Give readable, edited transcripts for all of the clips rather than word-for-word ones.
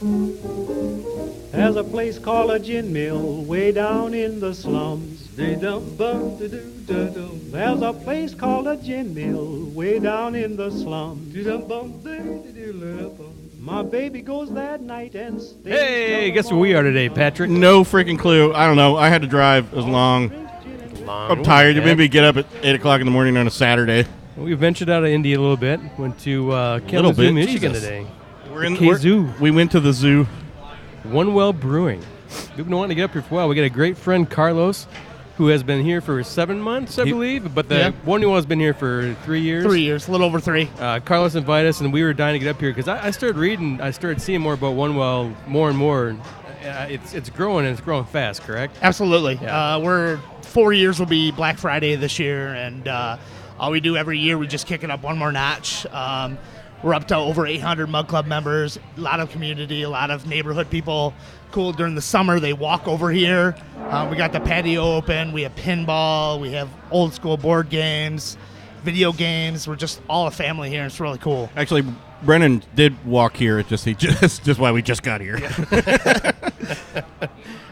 There's a place called a gin mill way down in the slums. There's a place called a gin mill way down in the slums. My baby goes that night and stays. Hey, guess where we are today, Patrick? No freaking clue. I don't know. I had to drive. It was long. I'm tired. You made me get up at 8 o'clock in the morning on a Saturday. We ventured out of Indy a little bit. Went to Kalamazoo, Michigan today. We went to the zoo. One Well Brewing. We've been wanting to get up here for a while. We got a great friend, Carlos, who has been here for 7 months, I believe. But the One Well has been here for 3 years. 3 years, a little over 3. Carlos invited us, and we were dying to get up here because I started reading. I started seeing more about One Well more and more. It's growing, and it's growing fast, correct? Absolutely. Yeah. We're 4 years will be Black Friday this year, and all we do every year, we just kick it up one more notch. We're up to over 800 Mug Club members, a lot of community, a lot of neighborhood people. Cool. During the summer, they walk over here. We got the patio open. We have pinball. We have old school board games, video games. We're just all a family here. It's really cool. Actually, Brennan did walk here. It's just why we just got here. Yeah.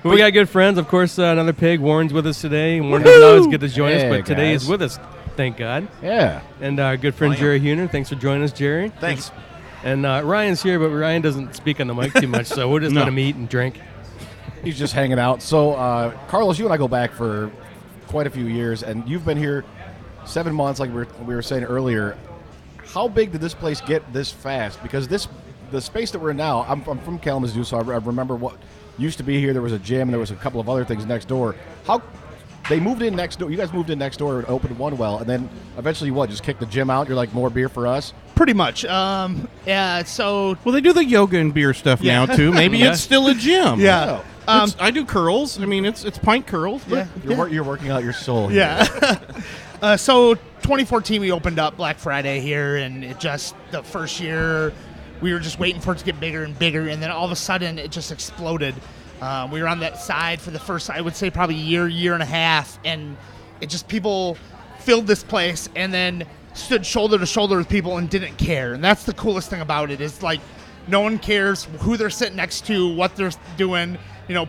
We got good friends. Of course, another pig, Warren's with us today. Warren doesn't always get to join us, but today he's with us. Thank God. Yeah. And our good friend Jerry Huener. Thanks for joining us, Jerry. Thanks. And Ryan's here, but Ryan doesn't speak on the mic too much, so we'll just let him eat and drink. He's just hanging out. So, Carlos, you and I go back for quite a few years, and you've been here 7 months, like we were saying earlier. How big did this place get this fast? Because the space that we're in now, I'm from Kalamazoo, so I remember what used to be here. There was a gym, and there was a couple of other things next door. They moved in next door. You guys moved in next door and opened One Well, and then eventually just kicked the gym out? You're like, more beer for us? Pretty much. Yeah, so... Well, they do the yoga and beer stuff now, too. Maybe it's still a gym. Yeah. I do curls. I mean, it's pint curls. Yeah. You're working out your soul. Yeah. So 2014, we opened up Black Friday here, and the first year, we were just waiting for it to get bigger and bigger, and then all of a sudden, it just exploded. We were on that side for the first, I would say, probably year and a half, and it just, people filled this place and then stood shoulder to shoulder with people and didn't care. And that's the coolest thing about it, is like no one cares who they're sitting next to, what they're doing.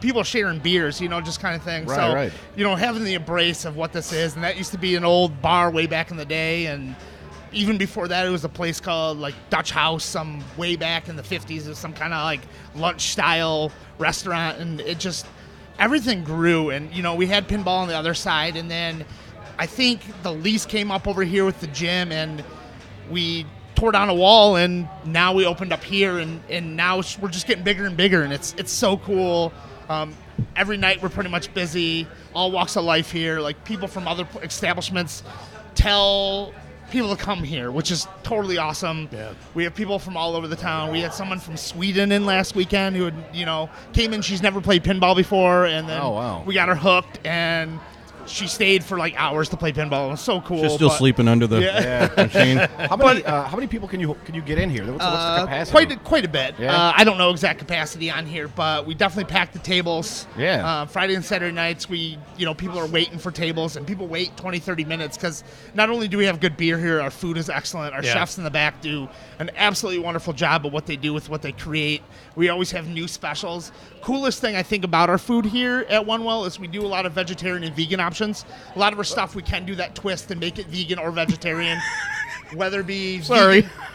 People sharing beers, just kind of thing. Right. Having the embrace of what this is, and that used to be an old bar way back in the day, and even before that, it was a place called like Dutch House, some way back in the 50s. It was some kind of like lunch-style restaurant, and it just, everything grew. And, we had pinball on the other side, and then I think the lease came up over here with the gym, and we tore down a wall, and now we opened up here, and now we're just getting bigger and bigger, and it's so cool. Every night we're pretty much busy, all walks of life here. Like, people from other establishments tell people to come here, which is totally awesome. Yeah. We have people from all over the town. We had someone from Sweden in last weekend who had, came in. She's never played pinball before, and then we got her hooked, and she stayed for like hours to play pinball. It was so cool. She's still sleeping under the machine. How many people can you get in here? What's the capacity? Quite a bit. Yeah. I don't know exact capacity on here, but we definitely pack the tables. Yeah. Friday and Saturday nights, people are waiting for tables, and people wait 20, 30 minutes because not only do we have good beer here, our food is excellent. Our chefs in the back do an absolutely wonderful job of what they do with what they create. We always have new specials. Coolest thing I think about our food here at One Well is we do a lot of vegetarian and vegan options. A lot of our stuff, we can do that twist and make it vegan or vegetarian, whether it be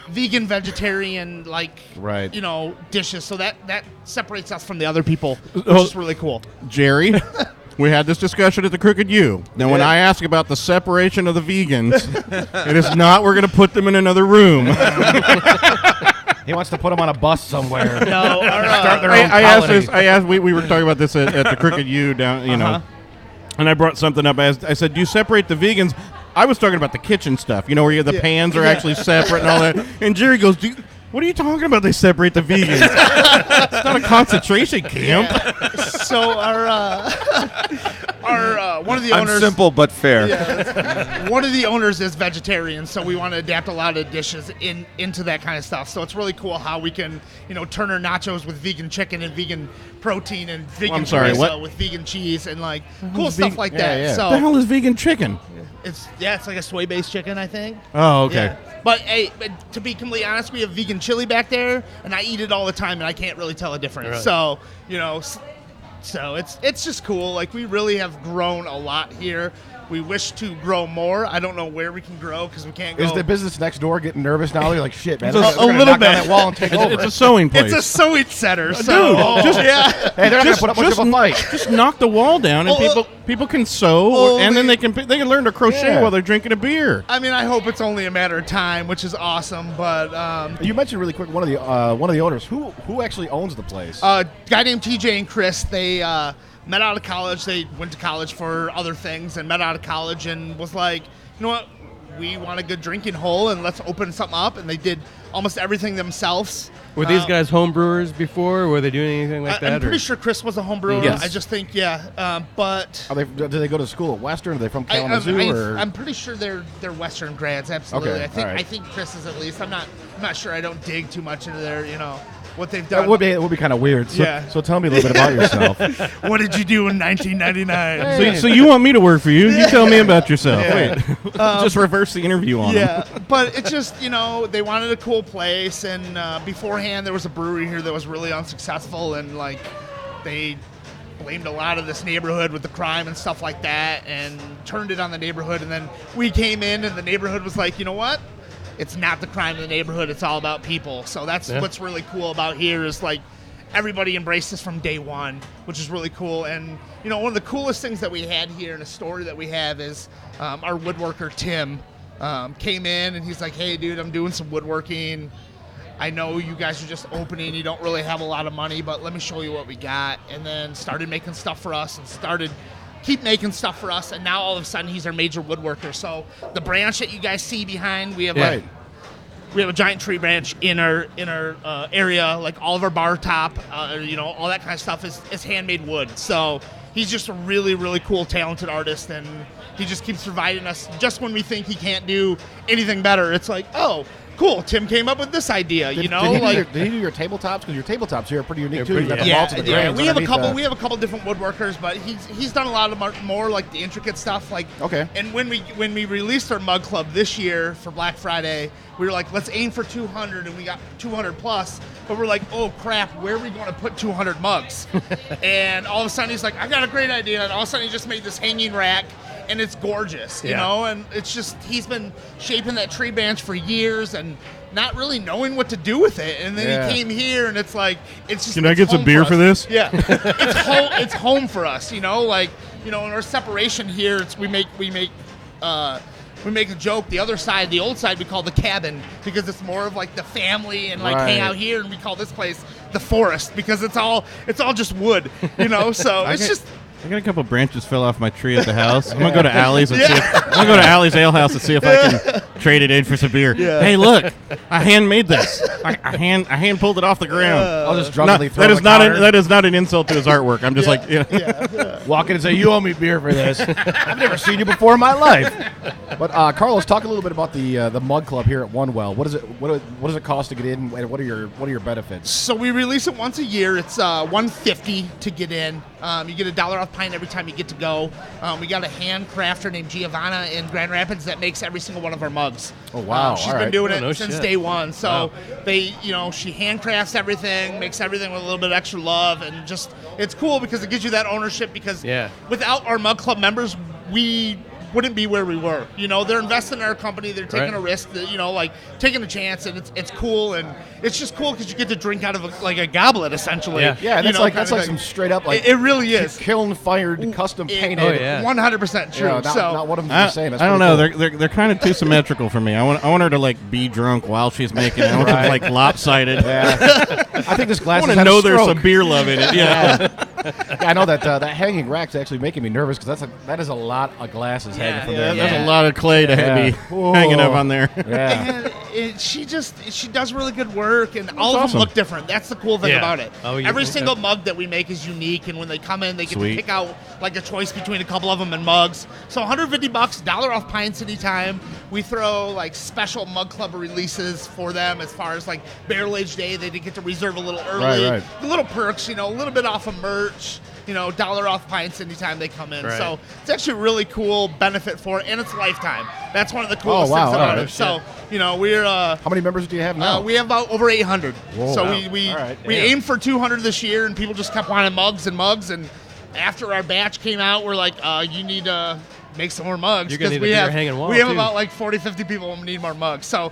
vegan, vegetarian, dishes. So that separates us from the other people, which is really cool. Jerry, we had this discussion at the Crooked U. Now, when I ask about the separation of the vegans, it is not we're going to put them in another room. He wants to put them on a bus somewhere. No, start their own colony. I asked. We were talking about this at the Crooked U down. And I brought something up. I said, "Do you separate the vegans?" I was talking about the kitchen stuff. Where the pans are actually separate and all that. And Jerry goes, "What are you talking about? They separate the vegans? It's not a concentration camp." So our one of the I'm owners. simple but fair. Yeah, one of the owners is vegetarian, so we want to adapt a lot of dishes into that kind of stuff. So it's really cool how we can, turn our nachos with vegan chicken and vegan protein and vegan chorizo with vegan cheese and like cool stuff like that. yeah. So What the hell is vegan chicken? it's like a soy-based chicken, I think. Oh, okay. Yeah. But hey, to be completely honest, we have vegan chili back there, and I eat it all the time, and I can't really tell a difference. Right. So so it's just cool. Like, we really have grown a lot here. We wish to grow more. I don't know where we can grow because we can't go. Is the business next door getting nervous now? They're like, shit, man. A they're gonna little knock bit. down that wall and take over. It's a sewing place. It's a sewing center. So, just yeah. Hey, they're not going to put up much of a fight. Just knock the wall down, and people can sew, and then they can learn to crochet while they're drinking a beer. I mean, I hope it's only a matter of time, which is awesome. But You mentioned really quick one of the owners. Who actually owns the place? guy named TJ and Chris, they met out of college. They went to college for other things and met out of college and was like, you know what? We want a good drinking hole, and let's open something up. And they did almost everything themselves. Were these guys home brewers before? Or were they doing anything like that? I'm pretty sure Chris was a home brewer. Yes. I just think, but Do they go to school at Western? Are they from Kalamazoo? I'm pretty sure they're Western grads. Absolutely. Okay, I all right. think Chris is at least. I'm not sure. I don't dig too much into their what they've done. That would be kind of weird. So, Yeah. so tell me a little bit about yourself. What did you do in 1999? So you want me to work for you? You tell me about yourself. Yeah. Wait, just reverse the interview on them. Yeah, but it's just, they wanted a cool place, and beforehand there was a brewery here that was really unsuccessful, and like they blamed a lot of this neighborhood with the crime and stuff like that, and turned it on the neighborhood, and then we came in, and the neighborhood was like, you know what? It's not the crime in the neighborhood, it's all about people. So that's what's really cool about here is like everybody embraced us from day one, which is really cool. And, one of the coolest things that we had here and a story that we have is our woodworker, Tim, came in and he's like, hey, dude, I'm doing some woodworking. I know you guys are just opening. You don't really have a lot of money, but let me show you what we got. And then started making stuff for us and keep making stuff for us. And now all of a sudden he's our major woodworker. So the branch that you guys see behind, we have we have a giant tree branch in our area. Like all of our bar top, all that kind of stuff is handmade wood. So he's just a really, really cool, talented artist, and he just keeps providing us just when we think he can't do anything better. It's like, oh, cool, Tim came up with this idea. Did he do your tabletops? Because your tabletops here are pretty unique too. You got the malts and the grains. We have a couple different woodworkers, but he's done a lot of more like the intricate stuff. Like And when we released our mug club this year for Black Friday, we were like, let's aim for 200, and we got 200 plus. But we're like, oh crap, where are we going to put 200 mugs? And all of a sudden he's like, I got a great idea, and all of a sudden he just made this hanging rack. And it's gorgeous, and it's just, he's been shaping that tree branch for years and not really knowing what to do with it. And then he came here, and it's like, it's just. Can I get some beer for this? Yeah, it's home for us, in our separation here, we make a joke. The other side, the old side, we call the cabin because it's more of like the family and like hang out here, and we call this place the forest because it's all just wood, So it's just. I got a couple branches fell off my tree at the house. I'm gonna go to Allie's and I'm gonna go to Allie's Ale House and see if I can trade it in for some beer. Yeah. Hey, look, I handmade this. I hand pulled it off the ground. I'll just drunkenly throw that is not an insult to his artwork. I'm just walk in and say, you owe me beer for this. I've never seen you before in my life. But Carlos, talk a little bit about the mug club here at One Well. What does it cost to get in, and what are your benefits? So we release it once a year. It's $150 to get in. You get $1 off pint every time you get to go. We got a hand crafter named Giovanna in Grand Rapids that makes every single one of our mugs. Oh wow! She's been doing it since day one. So she handcrafts everything, makes everything with a little bit of extra love, and just it's cool because it gives you that ownership. Because without our mug club members, we wouldn't be where we were. They're investing in our company. They're taking a risk. Taking a chance, and it's cool, and it's just cool because you get to drink out of a goblet essentially. Yeah, and that's like some straight up it really is kiln fired, custom painted. 100% true. Not one of them is the same. I don't know. Cool. They're kind of too symmetrical for me. I want her to be drunk while she's making it. I want her to lopsided. Yeah. I think this glass. I want to know there's some beer love in it. Yeah. I know that hanging rack's actually making me nervous because that is a lot of glasses hanging from there. There's a lot of clay to be hanging up on there. Yeah. she does really good work, and all of them look different. That's the cool thing about it. Every single mug that we make is unique, and when they come in, they get to pick out like a choice between a couple of them and mugs. So $150, $1 off pints anytime. We throw like special mug club releases for them as far as like Barrel Age Day. They get to reserve a little early. Right. The little perks, a little bit off of merch. $1 off pints anytime they come in. Right. So it's actually a really cool benefit for it, and it's lifetime. That's one of the coolest things about it. So, we're... how many members do you have now? We have about over 800. Whoa. So we aimed for 200 this year, and people just kept wanting mugs, and after our batch came out, we're like, you need to make some more mugs. You're going to need a bigger hanging wall, We have too. about like 40, 50 people who need more mugs. So,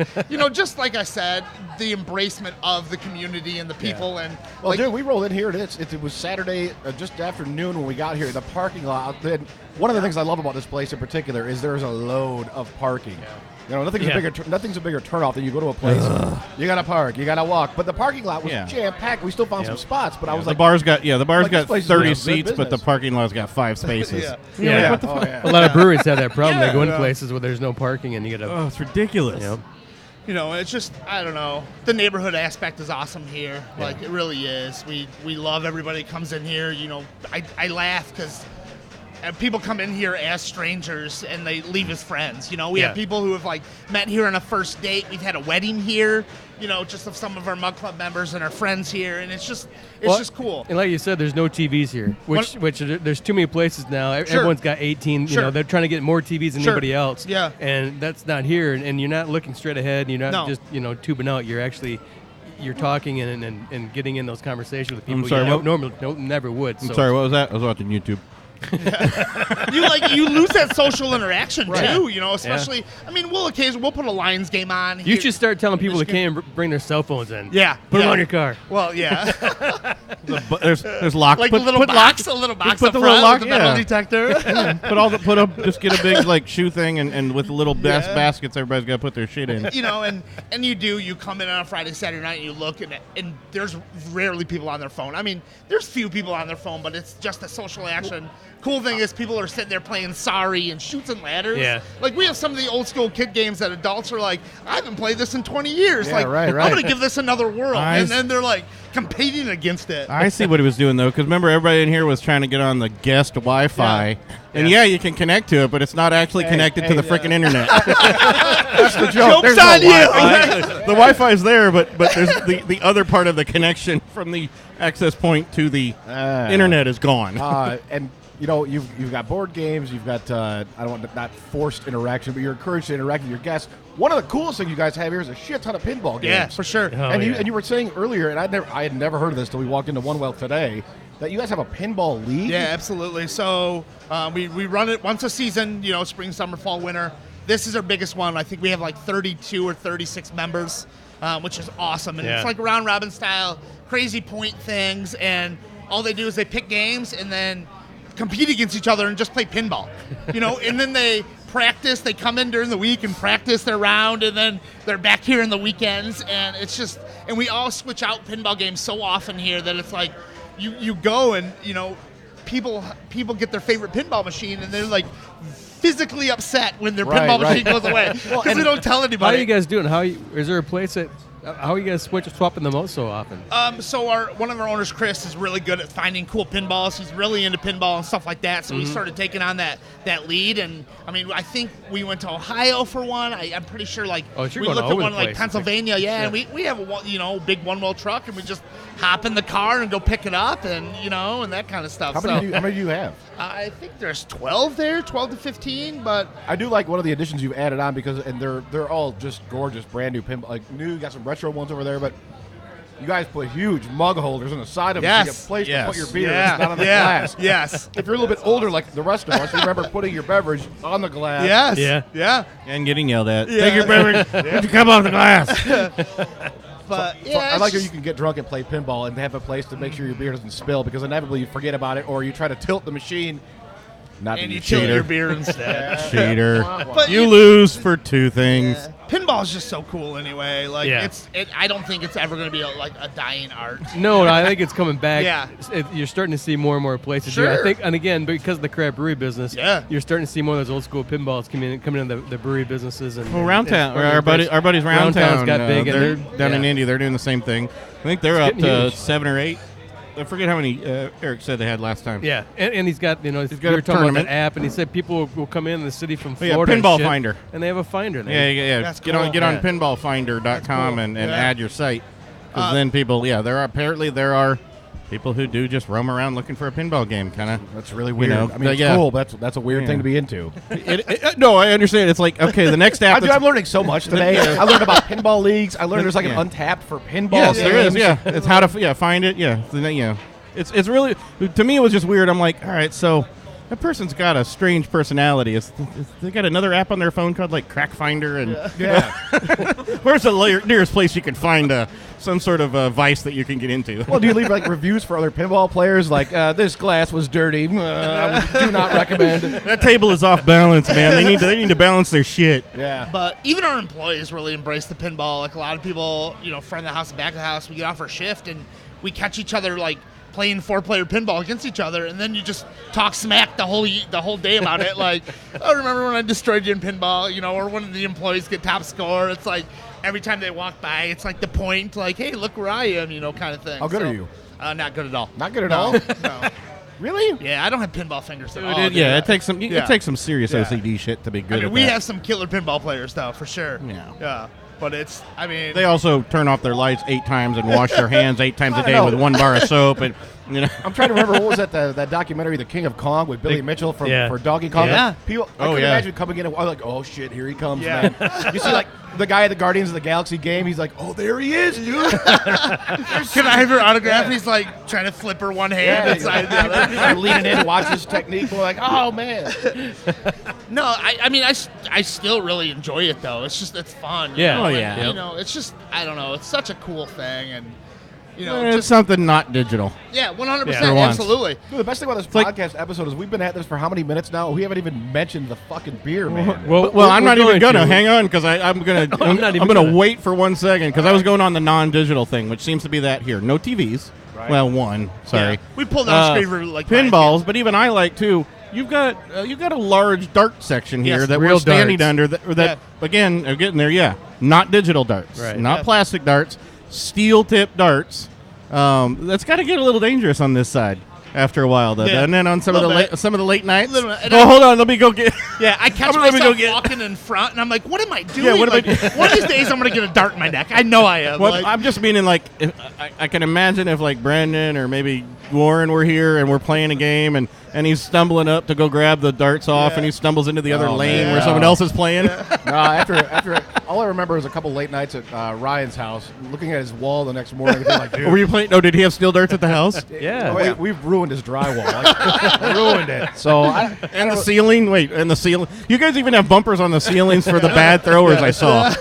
just like I said, the embracement of the community and the people. And well, dude, we rolled in here, and it was Saturday, just after noon when we got here. The parking lot, one of the things I love about this place in particular is there's a load of parking. Nothing's a bigger turnoff than you go to a place. You got to park, you got to walk. But the parking lot was jam-packed. We still found some spots, but I was like... The bar's got 30 seats, but the parking lot's got 5 spaces. What the fuck? A lot of breweries have that problem. They go in places where there's no parking, and you got to... Oh, it's ridiculous. It's just, I don't know. The neighborhood aspect is awesome here. Like, it really is. We love everybody that comes in here. I laugh because... people come in here as strangers and they leave as friends. We have people who have like met here on a first date. We've had a wedding here, just of some of our mug club members and our friends here, and it's just cool. And like you said, there's no TVs here, which there's too many places now. Everyone's got 18. They're trying to get more TVs than anybody else. Yeah, and that's not here. And you're not looking straight ahead. And you're not just tubing out. You're actually talking and getting in those conversations with people normally never would. I'm sorry, what was that? I was watching YouTube. You lose that social interaction too, especially we'll put a Lions game on. You should start telling people to can't bring their cell phones in. Yeah. Put them on your car. Well, yeah. there's locks. Like a little box up front lock, with the metal detector. Just get a big shoe thing and with little baskets everybody's got to put their shit in. And you come in on a Friday, Saturday night and you look and there's rarely people on their phone. There's few people on their phone, but it's just a social action. Cool thing is people are sitting there playing Sorry and Chutes and Ladders. Yeah. Like we have some of the old school kid games that adults are like, I haven't played this in 20 years. Yeah, I'm going to give this another whirl. And then they're like competing against it. I see what he was doing though, because remember everybody in here was trying to get on the guest Wi-Fi. Yeah. And you can connect to it, but it's not actually connected to the freaking internet. That's the joke. Joke's on you. The Wi-Fi is there, but there's the other part of the connection from the access point to the internet is gone. And you've got board games, you've got I don't want not forced interaction, but you're encouraged to interact with your guests. One of the coolest things you guys have here is a shit ton of pinball games. Yeah, for sure. And you were saying earlier, and I had never heard of this till we walked into One Well today, that you guys have a pinball league. Yeah, absolutely. So we run it once a season. Spring, summer, fall, winter. This is our biggest one. I think we have like 32 or 36 members, which is awesome. And it's like round robin style, crazy point things, and all they do is they pick games and then compete against each other and just play pinball, and then they practice. They come in during the week and practice their round, and then they're back here in the weekends, and it's just, and we all switch out pinball games so often here that it's like you go and people get their favorite pinball machine and they're like physically upset when their pinball machine goes away because they don't tell anybody. How are you guys doing? Is there a place that? How are you guys swapping them out so often? So one of our owners, Chris, is really good at finding cool pinballs. He's really into pinball and stuff like that. So we started taking on that lead. And I think we went to Ohio for one. I'm pretty sure we looked at one like Pennsylvania. And we have a big One Well truck, and we just hop in the car and go pick it up, and and that kind of stuff. How many do you have? I think there's 12 there, 12 to 15. But I do like one of the additions you've added on because they're all just gorgeous, brand new pinball. Like new, you got some retro ones over there, but you guys put huge mug holders on the side of them. So you get a place to put your beer. It's not on the glass. Yes. If you're a little bit older, like the rest of us, you remember putting your beverage on the glass. Yes. Yeah. And getting yelled at. Yeah. Take your beverage. Don't you come off the glass. But I like how you can get drunk and play pinball and have a place to make sure your beer doesn't spill, because inevitably you forget about it or you try to tilt the machine. And you tilt your beer instead. Cheater. But you lose for two things. Yeah. pinball's just so cool anyway. Like Yeah. I don't think it's ever going to be a dying art. No, I think it's coming back. Yeah. You're starting to see more and more places. do it. Sure. I think, and again, because of the craft brewery business, Yeah. you're starting to see more of those old school pinballs coming in the brewery businesses. And Well, Round Town, and our buddies Round Town's Town, got big. they're and down in yeah. Indy. They're doing the same thing. I think they're It's up getting to huge. 7 or 8. I forget how many Eric said they had last time. Yeah, and he's got, got we were a talking about tournament. that app, and he said people will come in the city from Oh, yeah, Florida. and Pinball shit, Finder. And they have a finder. Yeah. That's Get on cool. on Yeah. pinballfinder.com and Yeah. add your site. Because then people, there are people who do just roam around looking for a pinball game, kind of. That's really weird. know, I mean, it's yeah. cool, but that's a weird Yeah. thing to be into. No, I understand. It's like, okay, the next app. I'm learning so much today. I learned about pinball leagues. I learned there's like an Yeah. Untapped for pinball. Yes, there is. games. Yeah, it's how to find it. Yeah, it's really, to me it was just weird. I'm like, all right, so that person's got a strange personality. They got another app on their phone called like Crack Finder, and Yeah. where's the nearest place you can find some sort of vice that you can get into? Well, do you leave like reviews for other pinball players? Like, this glass was dirty. I do not recommend. That table is off balance, man. They need to balance their shit. Yeah. But even our employees really embrace the pinball. Like a lot of people, front of the house and back of the house, we get off our shift and we catch each other like playing 4-player pinball against each other, and then you just talk smack the whole day about it. Like, oh, remember when I destroyed you in pinball? Or when the employees get top score. It's like every time they walk by, it's like the point, like, hey, look where I am, kind of thing. How good are you? Not good at all. Not good at No, all? no. Really? Yeah, I don't have pinball fingers at all. It takes some. Yeah. It takes some serious Yeah. OCD shit to be good. I mean, at we that. have some killer pinball players, though, for sure. Yeah. Yeah. But They also turn off their lights 8 times and wash their hands 8 times a day know. with 1 bar of soap, and I'm trying to remember, what was that documentary, The King of Kong, with Billy Mitchell for Donkey Kong? Yeah. People, I Oh, couldn't yeah. imagine coming in and like, oh shit, here he comes, Yeah. man. You see, like the guy at the Guardians of the Galaxy game, he's like, oh, there he is, dude. Can I have your autograph? And he's like trying to flip her one hand inside the other. I'm leaning in to watch his technique. We're like, oh man. No, I mean, I still really enjoy it though. It's fun. you Yeah. know, Oh, and, yeah. it's just, I don't know. It's such a cool thing, and it's just something not digital. 100%, For once. absolutely. Dude, the best thing about this like- podcast episode is we've been at this for how many minutes now? We haven't even mentioned the fucking beer, man. Well, I'm we're not even going gonna to. hang on because I'm gonna I'm not even I'm gonna gonna. wait for 1 second because I was going on the non-digital thing, which seems to be that here. No TVs. Right. Well, one. Sorry. Yeah. We pulled out a screen for like pinballs, but even I like too. You've got a large dart section here Yes, that real we're standing darts. under. That again, I'm getting there. Yeah, not digital darts, Right. not Yeah. plastic darts, steel tip darts. That's got to get a little dangerous on this side after a while, though. Yeah. And then on some of the Little bit. some of the late nights. Little bit. And Oh, hold on, let me go get. Yeah, I catch Let me myself go get- walking in front, and I'm like, what am I doing? Yeah, what am I Like, one of these days, I'm going to get a dart in my neck. I know I am. Well, Like, I'm just meaning like if, I can imagine if like Brandon or maybe Warren were here and we're playing a game and he's stumbling up to go grab the darts off and he stumbles into the other Oh, lane man. where someone else is playing. No, after all I remember was a couple late nights at Ryan's house, looking at his wall the next morning and being like, dude, Were you playing? No, did he have steel darts at the house? Yeah. we've ruined his drywall. Like, ruined it. So And the ceiling? Wait, and the ceiling? You guys even have bumpers on the ceilings for the bad throwers I saw.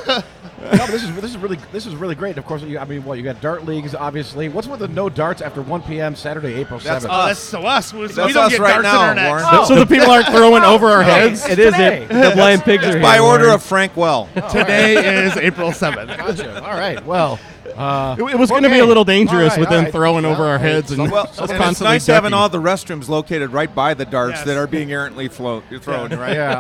no, but this is really great. Of course, you got dart leagues, obviously. What's with the no darts after 1 p.m. Saturday, April 7th? that's so us. We That's don't us get right darts now, in our necks. Warren. Oh. So the people aren't throwing over our heads? It is Today. it. The blind pigs are By here, order Warren. of Frank Well. Today is April 7th. Gotcha. All right. Well, It was going to be a little dangerous with them throwing over our heads and Well, us and it's constantly nice having ducking. all the restrooms located right by the darts Yes. that are being errantly thrown, right? yeah,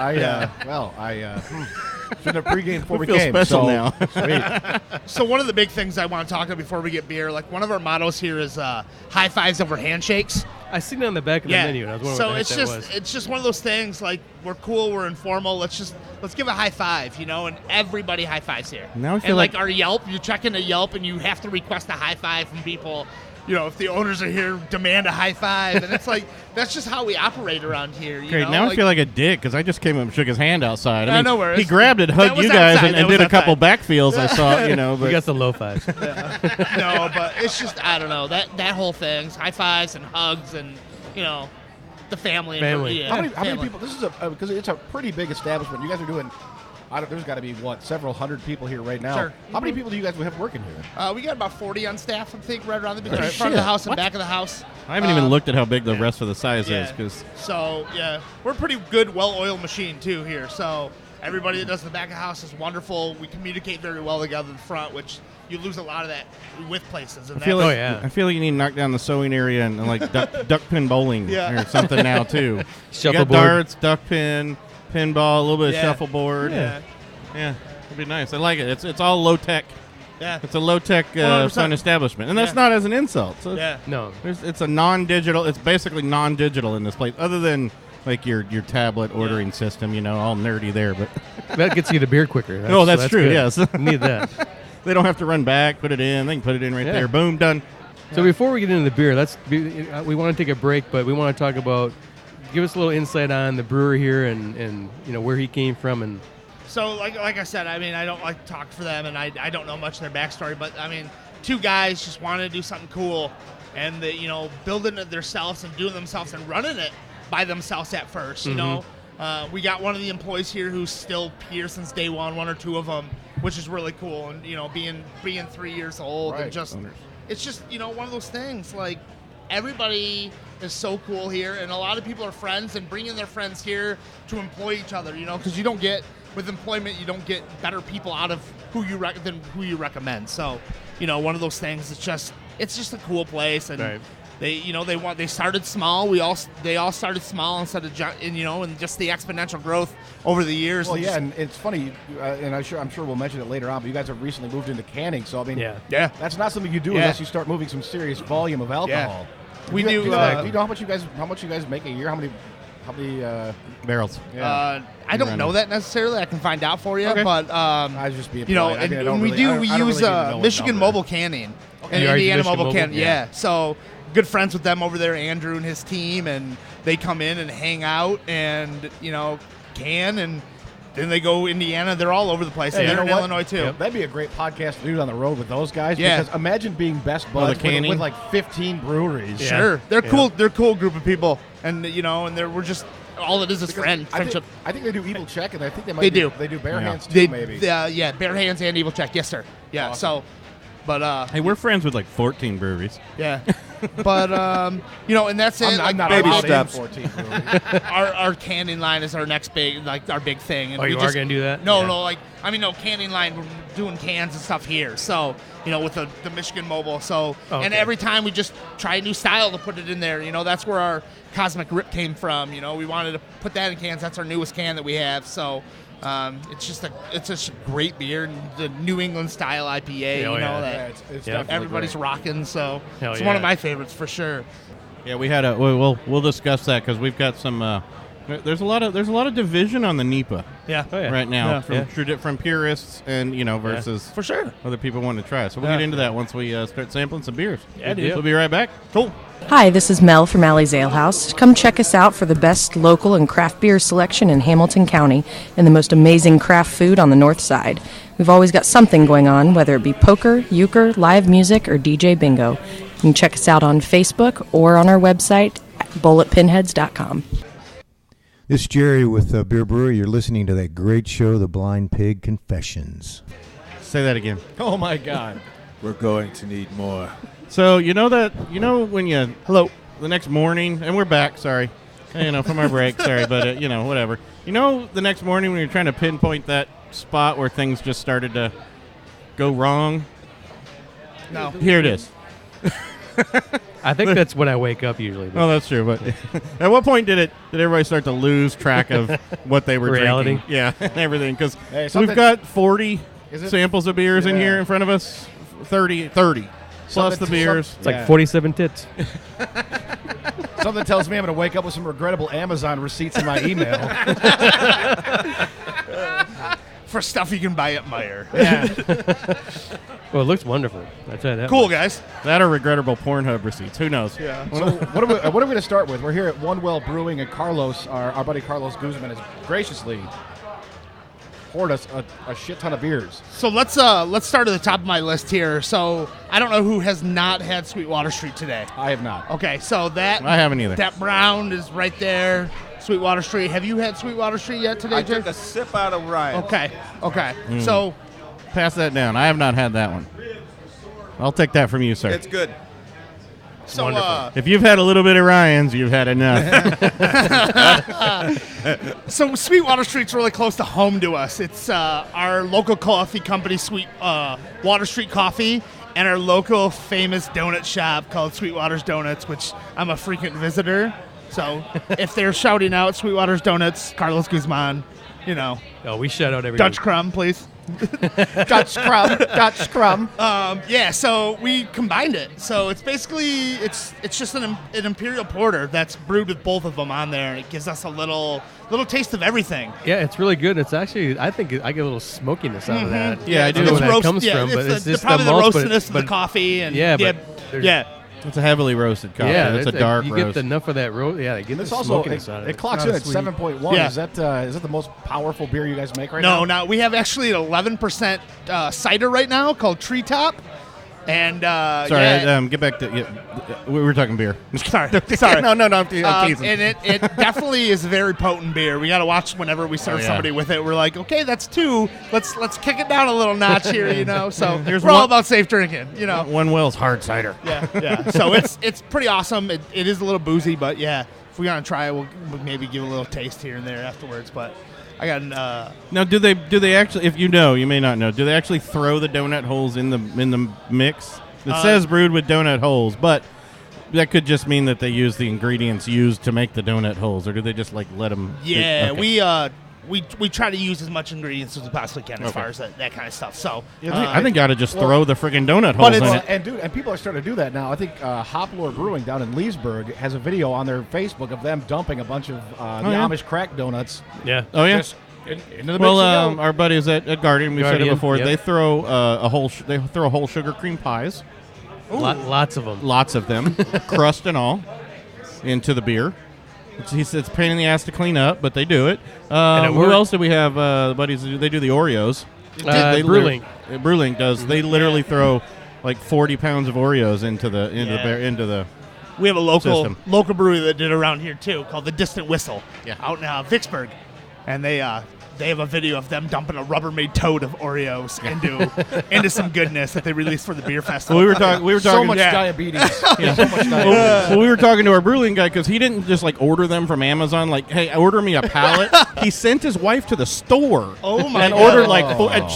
I shouldn't have pregame before we feel came. special so, now. Sweet. So one of the big things I want to talk about before we get beer, like one of our mottos here is high fives over handshakes. I seen it on the back of the menu, and I was wondering So what the it's heck that just was. it's just one of those things like we're cool, we're informal. Let's give a high five, and everybody high fives here. Now I feel and like like- our Yelp, you check into Yelp and you have to request a high five from people. If the owners are here, demand a high five, and it's like that's just how we operate around here. Great. Now I feel like a dick because I just came up and shook his hand outside. I know where he it's- grabbed it, that hugged was you guys, outside, and that was did a couple outside. backfields. I saw, We but got the low fives. no, but it's just I don't know that whole thing's high fives and hugs and the family. Family. Yeah, How many family. people? This is because it's a pretty big establishment. You guys are doing. There's got to be several hundred people here right now. Sure. How many people do you guys have working here? We got about 40 on staff, I think, right around between Oh, front of the shit. house and What? back of the house. I haven't even looked at how big the rest of the size is Yeah. because So yeah, we're a pretty good, well-oiled machine too here. So Everybody that does the back of house is wonderful. We communicate very well together in the front, which you lose a lot of that with places. And I feel like you need to knock down the sewing area and like duck pin bowling or something now too. You got Shuffleboard. darts, duck pin, pinball, a little bit of Yeah. shuffleboard. Yeah. Yeah, it'd be nice. I like it. It's all low tech. Yeah. It's a low tech 100%. fun establishment, and that's Yeah. not as an insult. So Yeah. No. it's a non-digital. It's basically non-digital in this place, other than like your tablet ordering system. All nerdy there, but That gets you the beer quicker. that's true. good. Yes, Need that. they don't have to run back, put it in. They can put it in right Yeah. there. Boom, done. So before we get into the beer, we want to take a break, but we want to talk about, give us a little insight on the brewer here and where he came from. And So, like I said, I mean, I don't like to talk for them, and I don't know much of their backstory, but, I mean, two guys just wanted to do something cool, and, building it themselves and doing themselves and running it by themselves at first, we got one of the employees here who's still here since day one or two of them, which is really cool, and, being 3 years old and just, it's just, one of those things, like, everybody is so cool here, and a lot of people are friends, and bringing their friends here to employ each other, because you don't get, with employment, you don't get better people out of than who you recommend. So, one of those things. It's just a cool place, and Right. they started small. They all started small instead of and just the exponential growth over the years. Well, and yeah, just- and it's funny, and I'm sure we'll mention it later on, but you guys have recently moved into canning, so I mean, Yeah. that's not something you do Yeah. unless you start moving some serious volume of alcohol. We do. do, You know how much you guys make a year? How many Barrels. I don't know that necessarily. I can find out for you, Okay. but I was just being you know, polite. I mean, I and don't we really- I don't- we I don't use really need to know a Michigan number. Mobile Canning and You are Indiana Michigan Mobile Mobile? Canning. Yeah. So good friends with them over there, Andrew and his team, and they come in and hang out and can, and then they go Indiana. They're all over the place. Hey, and you they're know in what? Illinois too. Yep. That'd be a great podcast to do on the road with those guys. Yeah. Because imagine being best the buds canning. with like 15 breweries. Yeah. Sure, they're Yeah. cool. They're a cool group of people, and we're just all it is Because friendship. I think they do Evil Check, and I think they might They be- do. They do Bare Yeah. Hands too, They maybe. bare hands and evil check. Yes, sir. Yeah. Awesome. So, but Hey, we're friends with like 14 breweries. yeah, but and that's it. I'm not baby allowed in steps. 14 breweries. Our canning line is our next our big thing. And Oh, we you are just- going to do that? No, Yeah. no, canning line. We're doing cans and stuff here. So, with the Michigan Mobile. So, Oh, and okay. every time we just try a new style to put it in there. That's where our Cosmic Rip came from. We wanted to put that in cans. That's our newest can that we have. So, it's just a great beer, the New England style IPA. Oh, yeah. That Yeah, it's Yeah. definitely everybody's great. rocking. So, Hell it's yeah. one of my favorites for sure. Yeah, we had we'll discuss that because we've got some. There's a lot of division on the NEPA Yeah, Oh, yeah. right now Yeah. from purists and versus for sure. other people want to try. So we'll Yeah. get into that once we start sampling some beers. Yeah, dude. We'll be right back. Cool. Hi, this is Mel from Alley's Ale House. Come check us out for the best local and craft beer selection in Hamilton County and the most amazing craft food on the north side. We've always got something going on, whether it be poker, euchre, live music, or DJ bingo. You can check us out on Facebook or on our website at bulletpinheads.com. This is Jerry with Beer Brewery. You're listening to that great show, The Blind Pig Confessions. Say that again. Oh, my God. We're going to need more. So when you the next morning, and we're back. Sorry, from our break. Sorry, but whatever. The next morning when you're trying to pinpoint that spot where things just started to go wrong. No. Here it is. I think that's when I wake up usually. Oh, that's true. But at what point did everybody start to lose track of what they were Reality? drinking? Yeah, and everything. Because Hey, we've something- got 40 Is it- samples of beers in Yeah. here in front of us. 30 plus Something- the beers. It's like Yeah. 47 tits. Something tells me I'm going to wake up with some regrettable Amazon receipts in my email. For stuff you can buy at Meijer. Well, it looks wonderful. I tell you that. Cool, much. guys. That are regrettable Pornhub receipts. Who knows? Yeah. So what are we going to start with? We're here at One Well Brewing, and Carlos, our buddy Carlos Guzman, has graciously poured us a shit ton of beers. So let's start at the top of my list here. So I don't know who has not had Sweetwater Street today. I have not. Okay, so that I haven't either. that brown is right there. Sweetwater Street. Have you had Sweetwater Street yet today, I Jay? took a sip out of Ryan. Okay. So Pass that down. I have not had that one. I'll take that from you, sir. It's good. So, Wonderful. If you've had a little bit of Ryan's, you've had enough. So Sweetwater Street's really close to home to us. It's our local coffee company, Water Street Coffee, and our local famous donut shop called Sweetwater's Donuts, which I'm a frequent visitor. So if they're shouting out Sweetwater's Donuts, Carlos Guzman, Oh, we shout out every Dutch Crumb, please. Dutch Scrum. Yeah, so we combined it. So it's basically it's just an imperial porter that's brewed with both of them on there, and it gives us a little taste of everything. Yeah, it's really good. It's actually, I think I get a little smokiness out of that. Yeah, I do. I don't know where that roast- comes yeah, from, but it's just probably the malt, roastiness of the but coffee and yeah, but there's- yeah. It's a heavily roasted coffee. yeah, it's a dark you roast. get enough of that roast. Yeah, they get It's the also smokiness out of it. it clocks Not in at sweet. 7.1. Yeah. Is that the most powerful beer you guys make right now? No, we have actually an 11% cider right now called Treetop. And Sorry, get back to we were talking beer. sorry. no, I'm teasing. And it definitely is a very potent beer. We got to watch whenever we serve yeah. somebody with it. We're like, okay, that's 2. Let's kick it down a little notch here, So Here's we're all one- about safe drinking, One Well's hard cider. Yeah. So it's pretty awesome. It is a little boozy, but yeah, if we want to try it, we'll maybe give a little taste here and there afterwards. But I got Now, do they actually? If you know, you may not know. Do they actually throw the donut holes in the mix? It says brewed with donut holes, but that could just mean that they use the ingredients used to make the donut holes, or do they just let them? yeah. Okay. We try to use as much ingredients as we possibly can as far as that kind of stuff. So I think I ought to just throw the friggin' donut holes in it. And people are starting to do that now. I think Hoplore Brewing down in Leesburg has a video on their Facebook of them dumping a bunch of the Amish crack donuts. Yeah. Oh yeah. Just into the Well, mix. our buddies at Guardian, we said it Guardian, before. yep. They throw a whole sugar cream pies, Lots of them. lots of them, crust and all, into the beer. He said it's a pain in the ass to clean up, but they do it. And Who else do we have? The buddies they do the Oreos. Brewling. Brewling does. They literally throw like 40 pounds of Oreos into the. we have a System. local brewery that did around here too, called the Distant Whistle, Yeah. out in Vicksburg, and they have a video of them dumping a Rubbermaid toad of Oreos into some goodness that they released for the beer festival. Well, we were talking. so much yeah. diabetes. So much diabetes. Well, we were talking to our brewing guy because he didn't just order them from Amazon. Like, hey, order me a pallet. He sent his wife to the store. Oh my and God. ordered and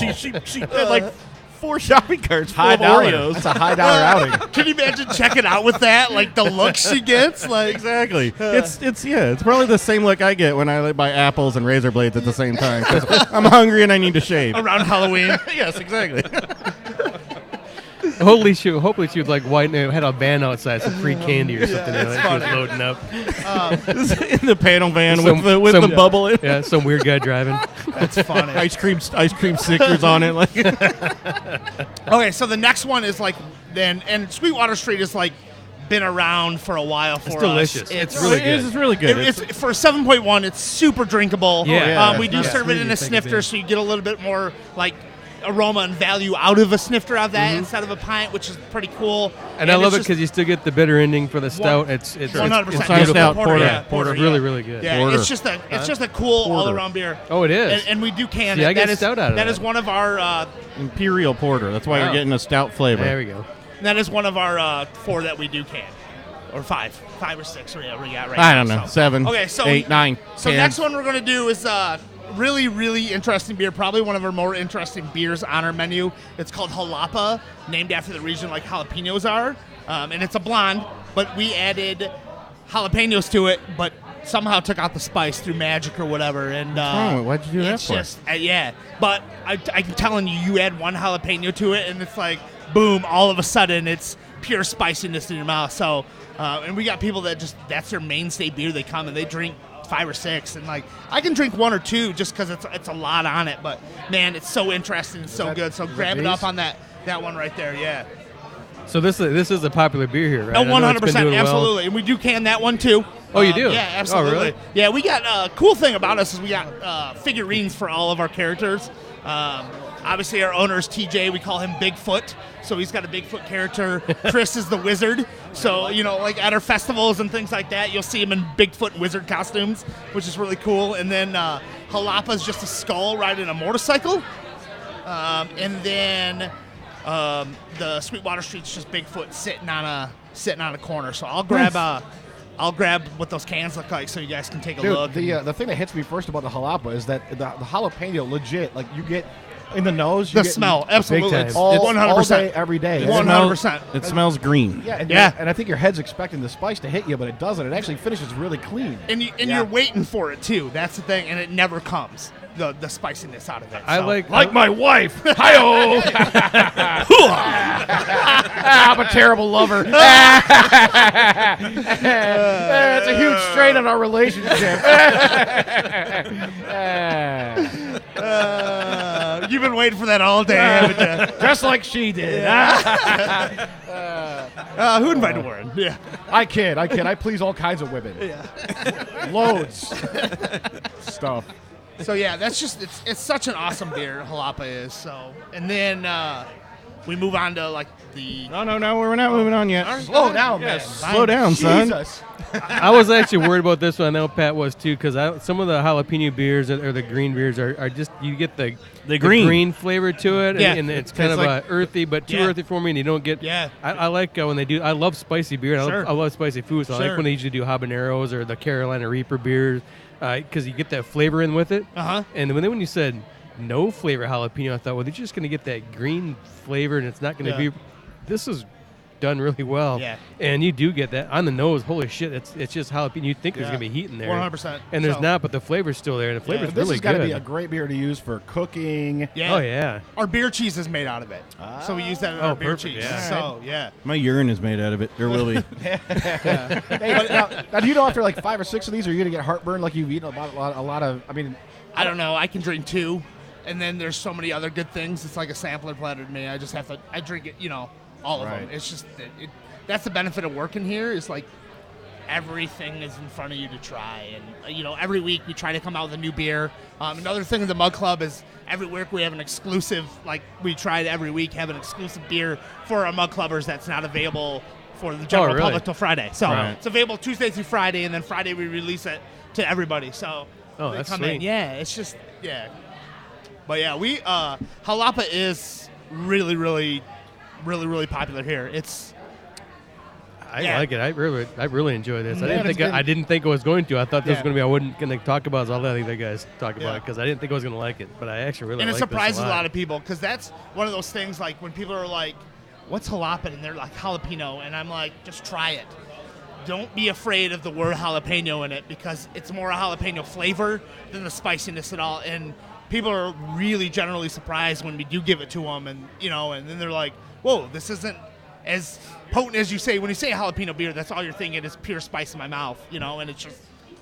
she had 4 shopping carts full High of dollar. Oreos. That's a high dollar outing. Can you imagine checking out with that? Like the look she gets, like Exactly. It's probably the same look I get when I buy apples and razor blades at the same time because I'm hungry and I need to shave. around Halloween. Yes, exactly. Hopefully she would had a van outside, some free candy or something. That she was loading up. In the panel van with the bubble in it. Yeah, some weird guy driving. That's funny. Ice cream stickers on it. Okay, so the next one is and Sweetwater Street is been around for a while for It's us. delicious. It's really good. It's really good. It's for 7.1. It's super drinkable. Yeah. We do Yeah. serve it in a snifter, so you get a little bit more aroma and value out of a snifter of that instead of a pint, which is pretty cool. And I love it it's because you still get the bitter ending for the stout. It's 100%. It's not a stout, porter. Yeah, Porter, yeah. really, really good. Yeah, Porter. it's just a cool all around beer. Oh, it is. And we do can See, it. I get That is- stout out of That that. is one of our Imperial porter. That's why Wow. you're getting a stout flavor. There we go. 4 that we do can. Or 5 or 6 we got right I now. don't know. So. 7. Okay, so 8, 9. So 10. next one we're gonna do is really, really interesting beer. Probably one of our more interesting beers on our menu. It's called Jalapa, named after the region like jalapenos are, and it's a blonde. But we added jalapenos to it, but somehow took out the spice through magic or whatever. And What's wrong with it? Why'd you do that it's for? just yeah. But I'm telling you, you add one jalapeno to it, and it's like boom! All of a sudden, it's pure spiciness in your mouth. So, and we got people that that's their mainstay beer. They come and they drink 5 or 6, and I can drink 1 or 2 just because it's a lot on it. But man, it's so interesting and so good. So grab it up on that one right there. Yeah. So this is a popular beer here, right? Oh, I know it's been 100%, doing well. absolutely. And we do can that one too. Oh, you do? Yeah, Oh, absolutely. really? Yeah, we got cool thing about us is we got figurines for all of our characters. Obviously, our owner is TJ. We call him Bigfoot, so he's got a Bigfoot character. Chris is the wizard. So, at our festivals and things like that, you'll see him in Bigfoot and wizard costumes, which is really cool. And then Jalapa's just a skull riding a motorcycle. And then The Sweetwater Street's just Bigfoot sitting on a corner. So I'll grab what those cans look like so you guys can take a look. The thing that hits me first about the jalapa is that the jalapeno legit, like you get in the nose. The smell, absolutely. It's all 100%. All day, every day. 100%. It smells green. Yeah, and I think your head's expecting the spice to hit you, but it doesn't. It actually finishes really clean. And you're waiting for it, too. That's the thing, and it never comes, the spiciness out of it. I So. like My wife. Hi-oh. I'm a terrible lover. It's a huge strain on our relationship. You've been waiting for that all day, haven't you? Just like she did. Who invited Warren? Yeah. I kid. I please all kinds of women. Yeah. Loads. Stuff. So yeah, that's just it's such an awesome beer. Jalapa is so, and then we move on to like the. No, we're not moving on yet. Slow down, man. Slow down, son. Jesus. I was actually worried about this one. I know Pat was too, because some of the jalapeno beers or the green beers are just, you get the green flavor to it, Yeah. and it's kind of like, earthy, but too earthy for me, and you don't get. Yeah. I like when they do. I love spicy beer. And Sure. I love spicy food, so I like Sure. when they usually do habaneros or the Carolina Reaper beers, because you get that flavor in with it. Uh-huh. And when you said no flavor jalapeno, I thought, well, they're just going to get that green flavor, and it's not going to Yeah. be. This is done really well. Yeah. And you do get that on the nose. Holy shit, it's just jalapeno. You think there's Yeah. going to be heat in there. 100%. And there's So- not, but the flavor's still there, and the flavor's This really has got to good. be a great beer to use for cooking. Yeah. Oh, yeah. Our beer cheese is made out of it, so we use that in Oh, our beer perfect, cheese. yeah. So yeah. My urine is made out of it. There will be. Hey, now, do you know after like 5 or 6 of these, are you going to get heartburn like you've eaten a lot of, I mean. I don't know. I can drink 2, and then there's so many other good things. It's like a sampler platter to me. I just have to. I drink it, all of them. Right. It's just that's the benefit of working here. Is like everything is in front of you to try, and every week we try to come out with a new beer. Another thing in the Mug Club is every week we have an exclusive. Like we try to every week have an exclusive beer for our Mug Clubbers that's not available for the general really? public till Friday. So Right. it's available Tuesday through Friday, and then Friday we release it to everybody. So Oh, they that's come sweet. in. Yeah, it's just But yeah, we Jalapa is really, really, really, really popular here. It's I Yeah. like it. I really enjoy this. Yeah, I didn't think I was going to. I thought this was Yeah. going to be. I wasn't going to talk about. I'll let the other guys talk about Yeah. it because I didn't think I was going to like it. But I actually really and it like surprises this a lot of people because that's one of those things like when people are like, "What's jalapeno?" and they're like jalapeno, and I'm like, "Just try it. Don't be afraid of the word jalapeno in it because it's more a jalapeno flavor than the spiciness at all." And people are really generally surprised when we do give it to them, and and then they're like, "Whoa, this isn't as potent as you say." When you say a jalapeno beer, that's all you're thinking is pure spice in my mouth, and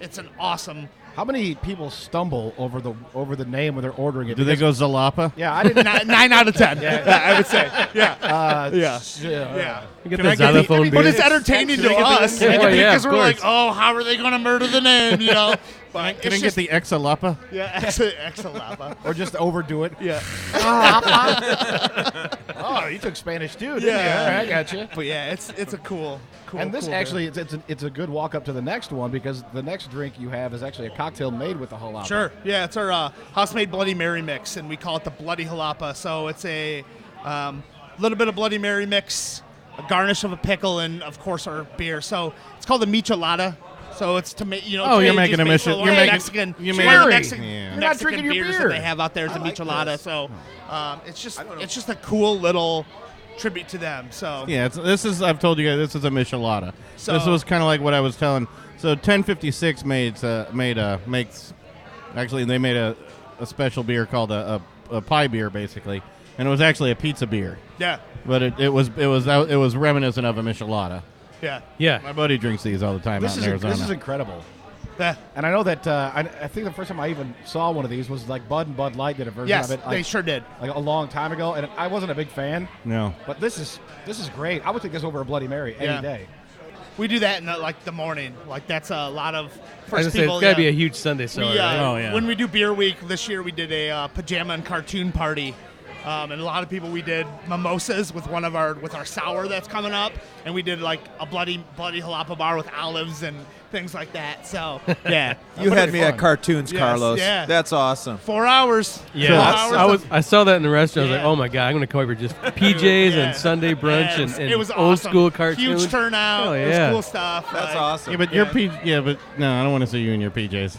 it's an awesome. How many people stumble over the name when they're ordering it? Do they go Zalapa? Yeah, I didn't. 9 out of 10. I would say. Yeah. Yeah. Yeah. You get Can the I get the- xylophone But beer. it's entertaining to Can I get the- us Yeah, yeah, because of we're like, course. oh, how are they going to murder the name? But Can I get the Exalapa? Exalapa. Or just overdo it. Yeah. Oh, you took Spanish too, didn't Yeah. you? All right, I got you. But yeah, it's a cool. And this cool actually, it's a good walk up to the next one because the next drink you have is actually a cocktail made with the jalapa. beer. Sure. Yeah, it's our house-made Bloody Mary mix, and we call it the Bloody Jalapa. So it's a little bit of Bloody Mary mix, a garnish of a pickle, and of course our beer. So it's called the Michelada. So it's Oh, you're tomato making juice a mixed Mich- with you're making- Mexican. you one made- of the Sherry. Mexican, Yeah. You're not Mexican drinking your beers beer. that they have out there is the like Michelada. this. So it's just a cool little tribute to them. So Yeah, I've told you guys, this is a Michelada. So- This was kind of like what I was telling. So 1056 makes actually they made a special beer called a pie beer basically, and it was actually a pizza beer, yeah, but it was reminiscent of a Michelada. yeah, Yeah. My buddy drinks these all the time This out is in Arizona. this is incredible. yeah. And I know that I think the first time I even saw one of these was like Bud and Bud Light did a version Yes, of it. they Like, sure did. like a long time ago, and I wasn't a big fan. No. But this is great. I would take this over a Bloody Mary any Yeah. day. We do that in the morning. Like that's a lot of I first was say, people. it's got to yeah. be a huge Sunday seller. We, right? Oh, yeah. When we do beer week this year, we did a pajama and cartoon party And a lot of people, we did mimosas with with our sour that's coming up, and we did like a bloody jalapa bar with olives and things like that. So yeah, You had me at cartoons, Yes, Carlos. yeah. That's awesome. 4 hours. Yeah, 4 hours. I saw that in the restaurant. I was Yeah. like, oh my god, I'm going to come over just PJs Yeah. and Sunday brunch Yes, and it was old awesome. school cartoons. Huge turnout. Oh, It yeah. was cool stuff. That's like, awesome. Yeah, but but no, I don't want to see you in your PJs.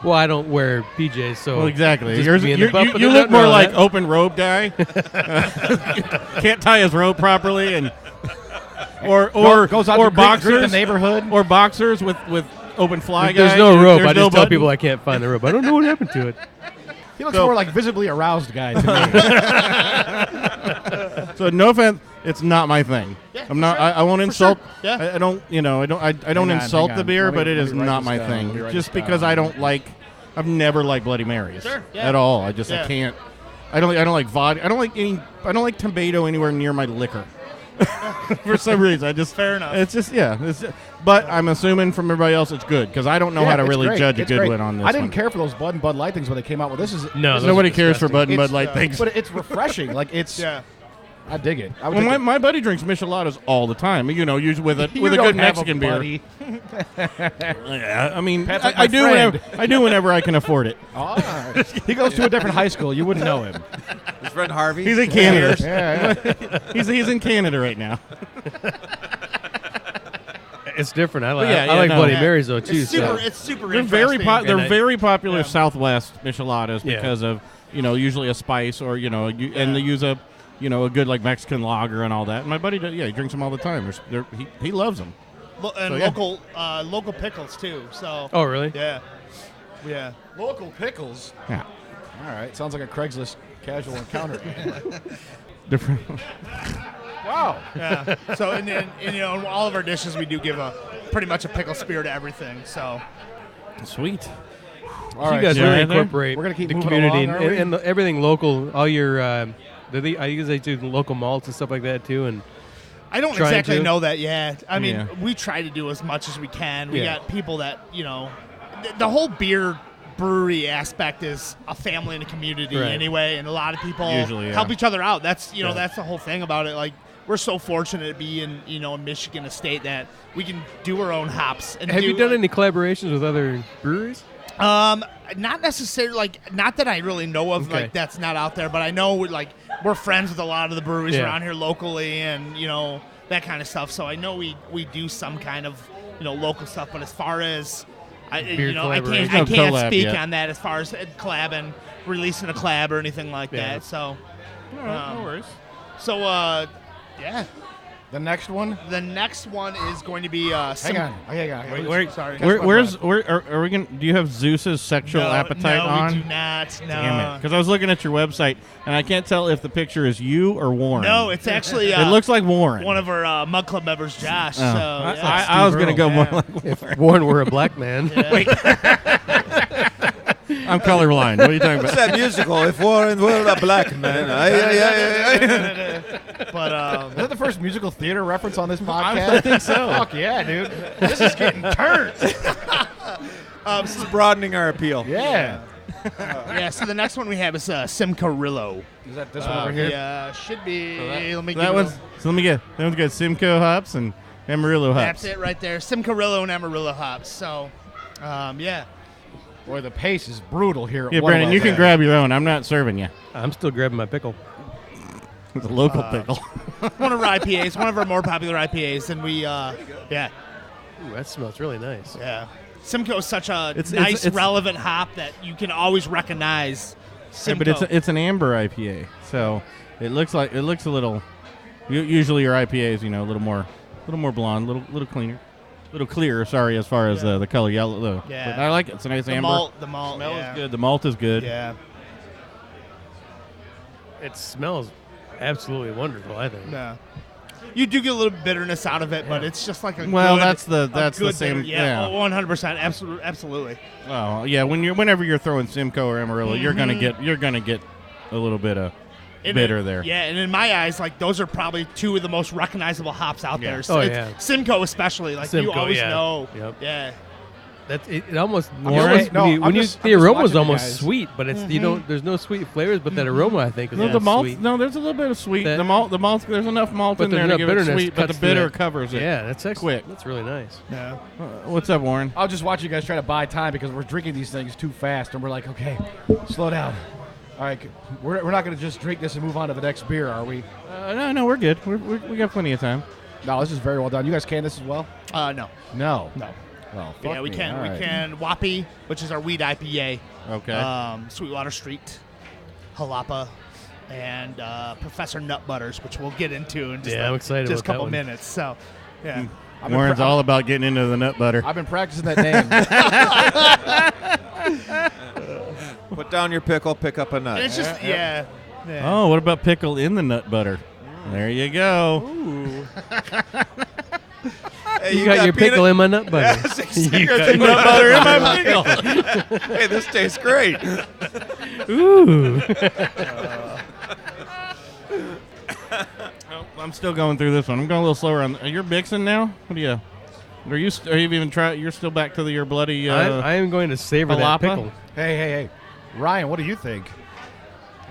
Well, I don't wear PJs, so Well, exactly. just Yours, be in the butt, but you there's look nothing more wrong with like that. open robe guy. Can't tie his rope properly, and or goes out or to greet boxers the neighborhood. or boxers with open fly There's guy. no rope. There's I no just tell button. people I can't find the rope. I don't know what happened to it. He looks So- more like visibly aroused guy to me. So no offense, it's not my thing. Yeah, I'm not. sure. I won't For insult. sure. Yeah. I don't. I don't Hang on, insult hang the on. beer, Let me- but it let is me write not this my down. thing. Let me write Just this because down. I don't like. I've never liked Bloody Marys Sure, yeah. at all. I just I Yeah. can't. I don't like vodka. I don't like tomato anywhere near my liquor. For some reason, I just Fair enough. It's just but I'm assuming from everybody else it's good because I don't know how to it's really great. judge a It's good great. one on this. I didn't one. care for those Bud and Bud Light things when they came out. Well, this is No, those Nobody are cares for Bud and It's, Bud Light things. but it's refreshing. Like it's. Yeah. I dig it. I would Well, take my buddy drinks micheladas all the time. Usually with a You with a don't good have Mexican a beer. buddy. Yeah, I mean, Pat's like I my do friend. I do whenever I can afford it. Ah, he goes to a different high school. You wouldn't know him. His friend Harvey. He's in Canada. Yeah, He's in Canada right now. It's different. I like yeah, I like no. Bloody Yeah. Marys though too. It's super. So. It's super. They're very interesting. they're And I- very popular Yeah. Southwest micheladas Yeah. because of usually a spice or and they use a a good like Mexican lager and all that. And my buddy he drinks them all the time. He loves them. And So, yeah. local pickles too. So. Oh really? Yeah. Yeah. Local pickles. Yeah, All right. Sounds like a Craigslist casual encounter. different. Wow. Yeah. So and then in all of our dishes we do give pretty much a pickle spear to everything. So. Sweet. All So right. you guys yeah, really right there. incorporate We're gonna keep the moving community along, are we? and everything local. All your I use they do local malts and stuff like that too. And I don't Trying exactly to? know that yet. I mean, Yeah. we try to do as much as we can. We Yeah. got people that, the whole beer brewery aspect is a family and a community Right. anyway, and a lot of people Usually, yeah. help each other out. That's, Yeah. that's the whole thing about it. Like, we're so fortunate to be in, in Michigan, a state that we can do our own hops. And have do, you done like, any collaborations with other breweries? Not necessarily, not that I really know of, Okay. like, that's not out there, but I know, we're friends with a lot of the breweries Yeah. around here locally and, that kind of stuff. So I know we do some kind of, local stuff, but as far as, I Beer can't collaboration. I No can't collab speak yet. on that as far as collab and releasing a collab or anything like Yeah. that. So, No worries. so, yeah. The next one. The next one is going to be, Hang on. Hang on. Wait, sorry. Are we gonna? Do you have Zeus's sexual appetite no, on? we do not. No. Damn it! Because I was looking at your website and I can't tell if the picture is you or Warren. No, it's actually it looks like Warren. one of our Mug Club members, Josh. Oh. So I, yeah. I was gonna go Yeah. more like If Warren were a black man, I'm colorblind. What are you talking What's about? that musical? If Warren were a black man. But Is that the first musical theater reference on this podcast? I think so. Fuck yeah, dude. This is getting turned. This is broadening our appeal. Yeah. yeah, so the next one we have is Simcarillo. Is that this one over here? Yeah, should be. let me That give one's it so let me get. That one's got Simcoe hops and Amarillo hops. that's it right there. Simcarillo and Amarillo hops. So, yeah. Boy, the pace is brutal here. At Yeah, One Brandon, Well you can Brewing. grab your own. I'm not serving you. I'm still grabbing my pickle. It's a local pickle. One of our IPAs, one of our more popular IPAs, and we, yeah, Ooh, that smells really nice. yeah. Simcoe is such a It's- nice, it's- relevant hop that you can always recognize. Yeah, Simcoe. but it's an amber IPA, so it looks a little. Usually your IPAs, a little more blonde, little cleaner, little clearer. Sorry, as far as the color yellow. Though. Yeah. But I like it. It's a nice the amber. malt, Smell yeah. is good. The malt is good. Yeah, It smells absolutely wonderful, I think. yeah. You do get a little bitterness out of it, but it's just like a Well, good, that's the good same. bitter- yeah, 100%, absolutely. Oh yeah, whenever you're throwing Simcoe or Amarillo, you're gonna get a little bit of And bitter it- there. Yeah, and in my eyes, like those are probably two of the most recognizable hops out Yeah. there. So Oh, it's- yeah. Simcoe especially, like you Simcoe, always yeah. know. Yep. Yeah. That's it almost Warren, when you just the aroma's watching you almost guys. sweet, but it's you don't there's no sweet flavors, but that aroma I think is No, the malt. sweet. No, there's a little bit of sweet. That- the malt. There's enough malt But in there there's to enough give it bitterness sweet, but the cuts through bitter that. covers it. Yeah, that's quick. That's really nice. Yeah. What's up, Warren? I'll just watch you guys try to buy time because we're drinking these things too fast, and we're like, okay, slow down. All right, we're not going to just drink this and move on to the next beer, are we? No, we're good. We got plenty of time. No, this is very well done. You guys can this as well? No. No. No. Well, fuck Yeah, we me. can. All We right. can Whoppy, which is our wheat IPA. Okay. Sweetwater Street, Jalapa, and Professor Nut Butters, which we'll get into in just Yeah, I'm excited just a about that couple one. minutes. So, yeah. Warren's all about getting into the nut butter. I've been practicing that name. Put down your pickle, pick up a nut. It's just yeah. Oh, what about pickle in the nut butter? There you go. Hey, You got your pickle in my nut butter. You got your nut butter in my pickle. Hey, this tastes great. Ooh. I'm still going through this one. I'm going a little slower on. You're mixing now. What do you? Are you even try? You're still back to your bloody. I am going to savor that Jalapa? pickle. Hey. Ryan, what do you think?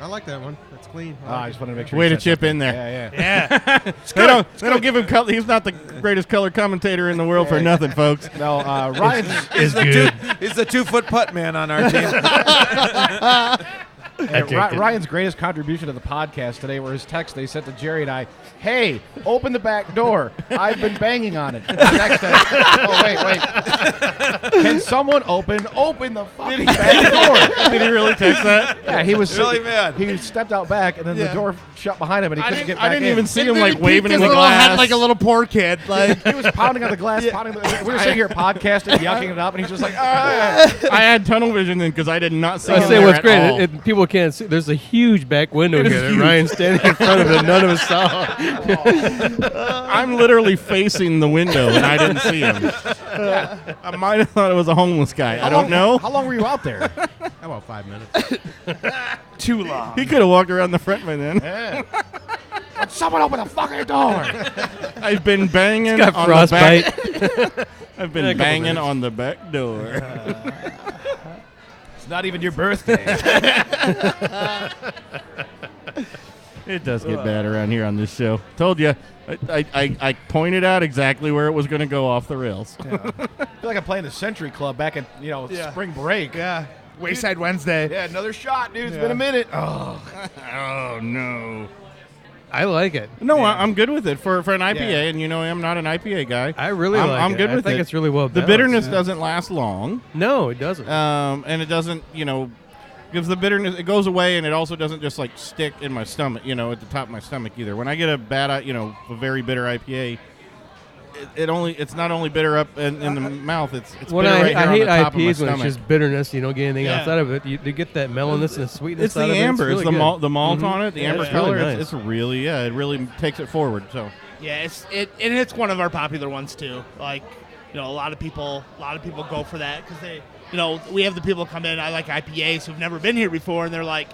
I like that one. That's clean. I just wanted to make sure. Way you to said chip something. in there. Yeah. They don't give him color. He's not the greatest color commentator in the world for nothing, folks. No, Ryan's Is good. He's the 2-foot putt man on our team. Ryan's greatest contribution to the podcast today were his texts they sent to Jerry and I. Hey, open the back door. I've been banging on it. Next time. Oh, wait. Can someone open the fucking back door? Did he really text that? Yeah, he was Really mad. He stepped out back, and then the door shut behind him, and he couldn't get back I didn't in. even see him And then like he waving peeked in his the little head glass. like a little poor kid. Like He was pounding on the glass, we were sitting here podcasting, yucking it up, and he's just like, I had tunnel vision then because I did not see I him say there what's at great. all. People can't see. There's a huge back window It is here that huge. Ryan's standing in front of, and none of us saw. I'm literally facing the window and I didn't see him. I might have thought it was a homeless guy. I don't know. How long were you out there? About 5 minutes. too long. He could have walked around the front by then. Yeah. Someone open the fucking door. I've been banging Got on frostbite. the back. I've been couple banging minutes. on the back door. It's not even your birthday. It does get bad around here on this show. Told you. I pointed out exactly where it was going to go off the rails. I feel like I'm playing the Century Club back in spring break. Yeah. Wayside Wednesday. Yeah, another shot, dude. It's been a minute. Oh, Oh, no. I like it. No, I'm good with it for an IPA, Yeah. and I'm not an IPA guy. I really I'm, like I'm it. good with I think it. it's really well The balanced. bitterness doesn't last long, No, it doesn't. and it doesn't, because the bitterness, it goes away, and it also doesn't just like stick in my stomach, at the top of my stomach either. When I get a bad, a very bitter IPA, it's not only bitter up in the mouth, it's When bitter right I here hate on the top of my IPAs when it's stomach. just bitterness, you don't get anything Yeah. outside of it. You get that mellowness and the sweetness It's the out of it. amber. It's, It's really good. the malt Mhm. on it, the Yeah, amber it's color. really It's nice. really, it really takes it forward. So Yeah, and it's one of our popular ones too. Like, a lot of people go for that because they, we have the people come in. I like IPAs who've never been here before, and they're like,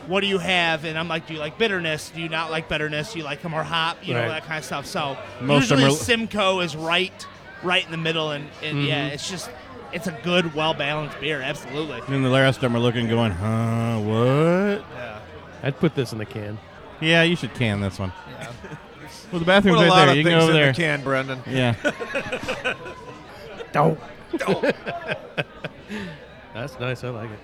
"What do you have?" And I'm like, "Do you like bitterness? Do you not like bitterness? Do you like more hop? You know, Right. that kind of stuff." So Most of them usually are- Simcoe is right in the middle, and yeah, it's a good, well balanced beer. Absolutely. then the rest of them are looking, going, "Huh? What?" Yeah. I'd put this in the can. Yeah, you should can this one. Well, the bathroom's Put a lot right there. of You can things go over in there. the can, Brendan. Yeah. That's nice. I like it.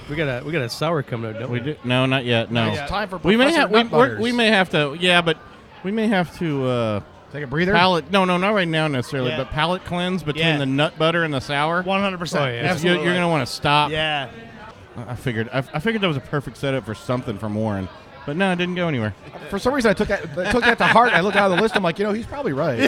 We got a sour coming out, don't we? We do. No, not yet. No. it's time for We may Professor have. Nut Butters. We may have to. Yeah, but we may have to. Take a breather. Palate. No, not right now necessarily. Yeah. But palate cleanse between Yeah. the nut butter and the sour. 100%. Oh, yeah. Absolutely. You're gonna want to stop. Yeah. I figured that was a perfect setup for something from Warren, but no, it didn't go anywhere. For some reason, I took that to heart. I looked out of the list. I'm like, he's probably right.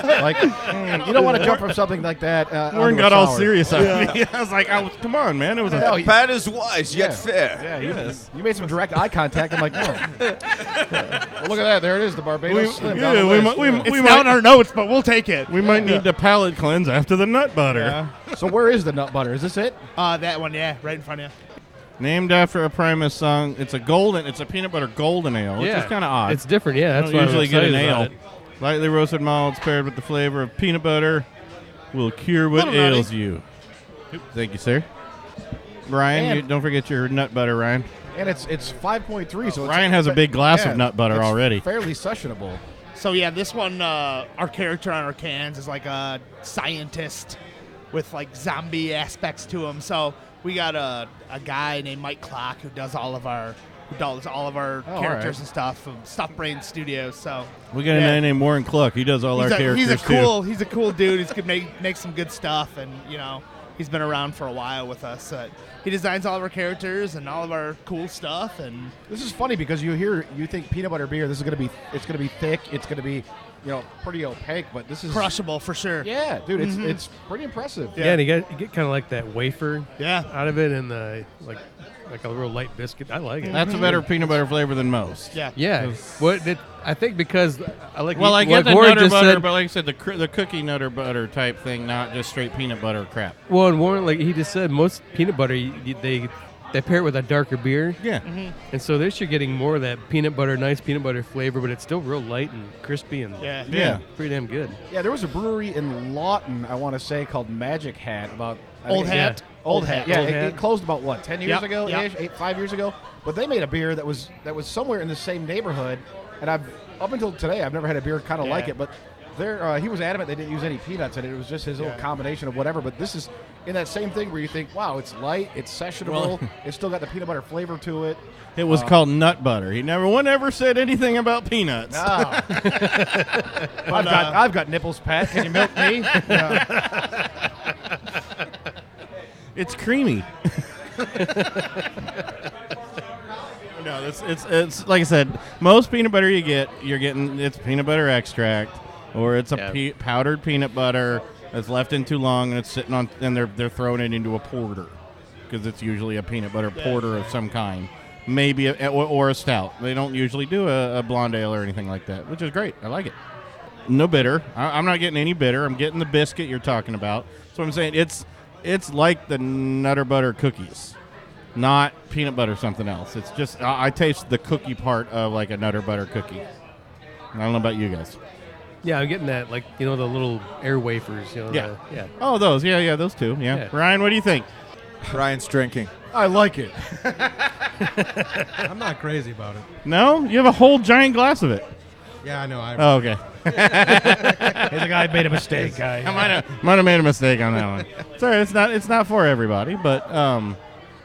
Like, you don't want to jump from something like that. Warren onto a got all sour. serious on me. I was like, come on, man. It was No, a. Pat is wise yet Yeah. fair. Yeah, you made some direct eye contact. I'm like, no. Well, look at that. There it is, the Barbados Slim. down the we list. might- It's not in our notes, but we'll take it. We might need to palate cleanse after the nut butter. So where is the nut butter? Is this it? That one, yeah, right in front of you. Named after a Primus song. It's a peanut butter golden ale, which is kind of odd. It's different. Yeah, I that's don't why usually I'm get an excited ale. about it. Lightly roasted malts paired with the flavor of peanut butter. will cure what Little nutty. ails you. Thank you, sir. Ryan, don't forget your nut butter, Ryan. And it's 5.3, so Ryan has a big glass of nut butter it's already. fairly sessionable. So yeah, this one, our character on our cans is like a scientist with like zombie aspects to him. So we got a guy named Mike Kluck who does all of our characters and stuff from Stuff Brain Studios. So We got a man named Warren Kluck. He does all our characters he's a cool dude. He's gonna make some good stuff, and he's been around for a while with us. He designs all of our characters and all of our cool stuff. And this is funny because you think peanut butter beer. This is gonna be thick. It's gonna be pretty opaque, but this is crushable for sure. Yeah, dude, it's pretty impressive. Yeah, and you get kind of like that wafer Yeah. out of it, and the like a real light biscuit. I like it. That's a better peanut butter flavor than most. Yeah. Yeah. I think because I like. Well, I get the Warren nutter just butter, said, but like I said, the cookie nutter butter type thing, not just straight peanut butter crap. Well, and Warren, like he just said, most peanut butter they pair it with a darker beer. Yeah. And so this you're getting more of that nice peanut butter flavor, but it's still real light and crispy and Yeah. pretty damn good. Yeah, there was a brewery in Lawton, I want to say, called Magic Hat. Old Hat. Old Hat. Yeah, it closed about 10 years Yep, ago, yep. 5 years ago. But they made a beer that was somewhere in the same neighborhood, and up until today I've never had a beer kind of like it. But he was adamant they didn't use any peanuts in it. It was just his little combination of whatever. But this is in that same thing where you think, wow, it's light, it's sessionable, it's still got the peanut butter flavor to it. It was called nut butter. One ever said anything about peanuts. No. I've got nipples, Pat. Can you milk me? It's creamy. No, it's like I said. Most peanut butter you're getting it's peanut butter extract, or it's a powdered peanut butter that's left in too long and it's sitting on, and they're throwing it into a porter because it's usually a peanut butter porter of some kind, maybe or a stout. They don't usually do a blonde ale or anything like that, which is great. I like it. No bitter. I'm not getting any bitter. I'm getting the biscuit you're talking about. So I'm saying it's like the Nutter Butter cookies, not peanut butter something else. It's just I taste the cookie part of like a Nutter Butter cookie. I don't know about you guys. Yeah, I'm getting that, the little air wafers. Yeah. Oh, those. Yeah, those two. Yeah. Ryan, what do you think? Ryan's drinking. I like it. I'm not crazy about it. No? You have a whole giant glass of it. Yeah, I know. Oh, okay. Hey, the guy made a mistake. I might have made a mistake on that one. Sorry, it's not for everybody, but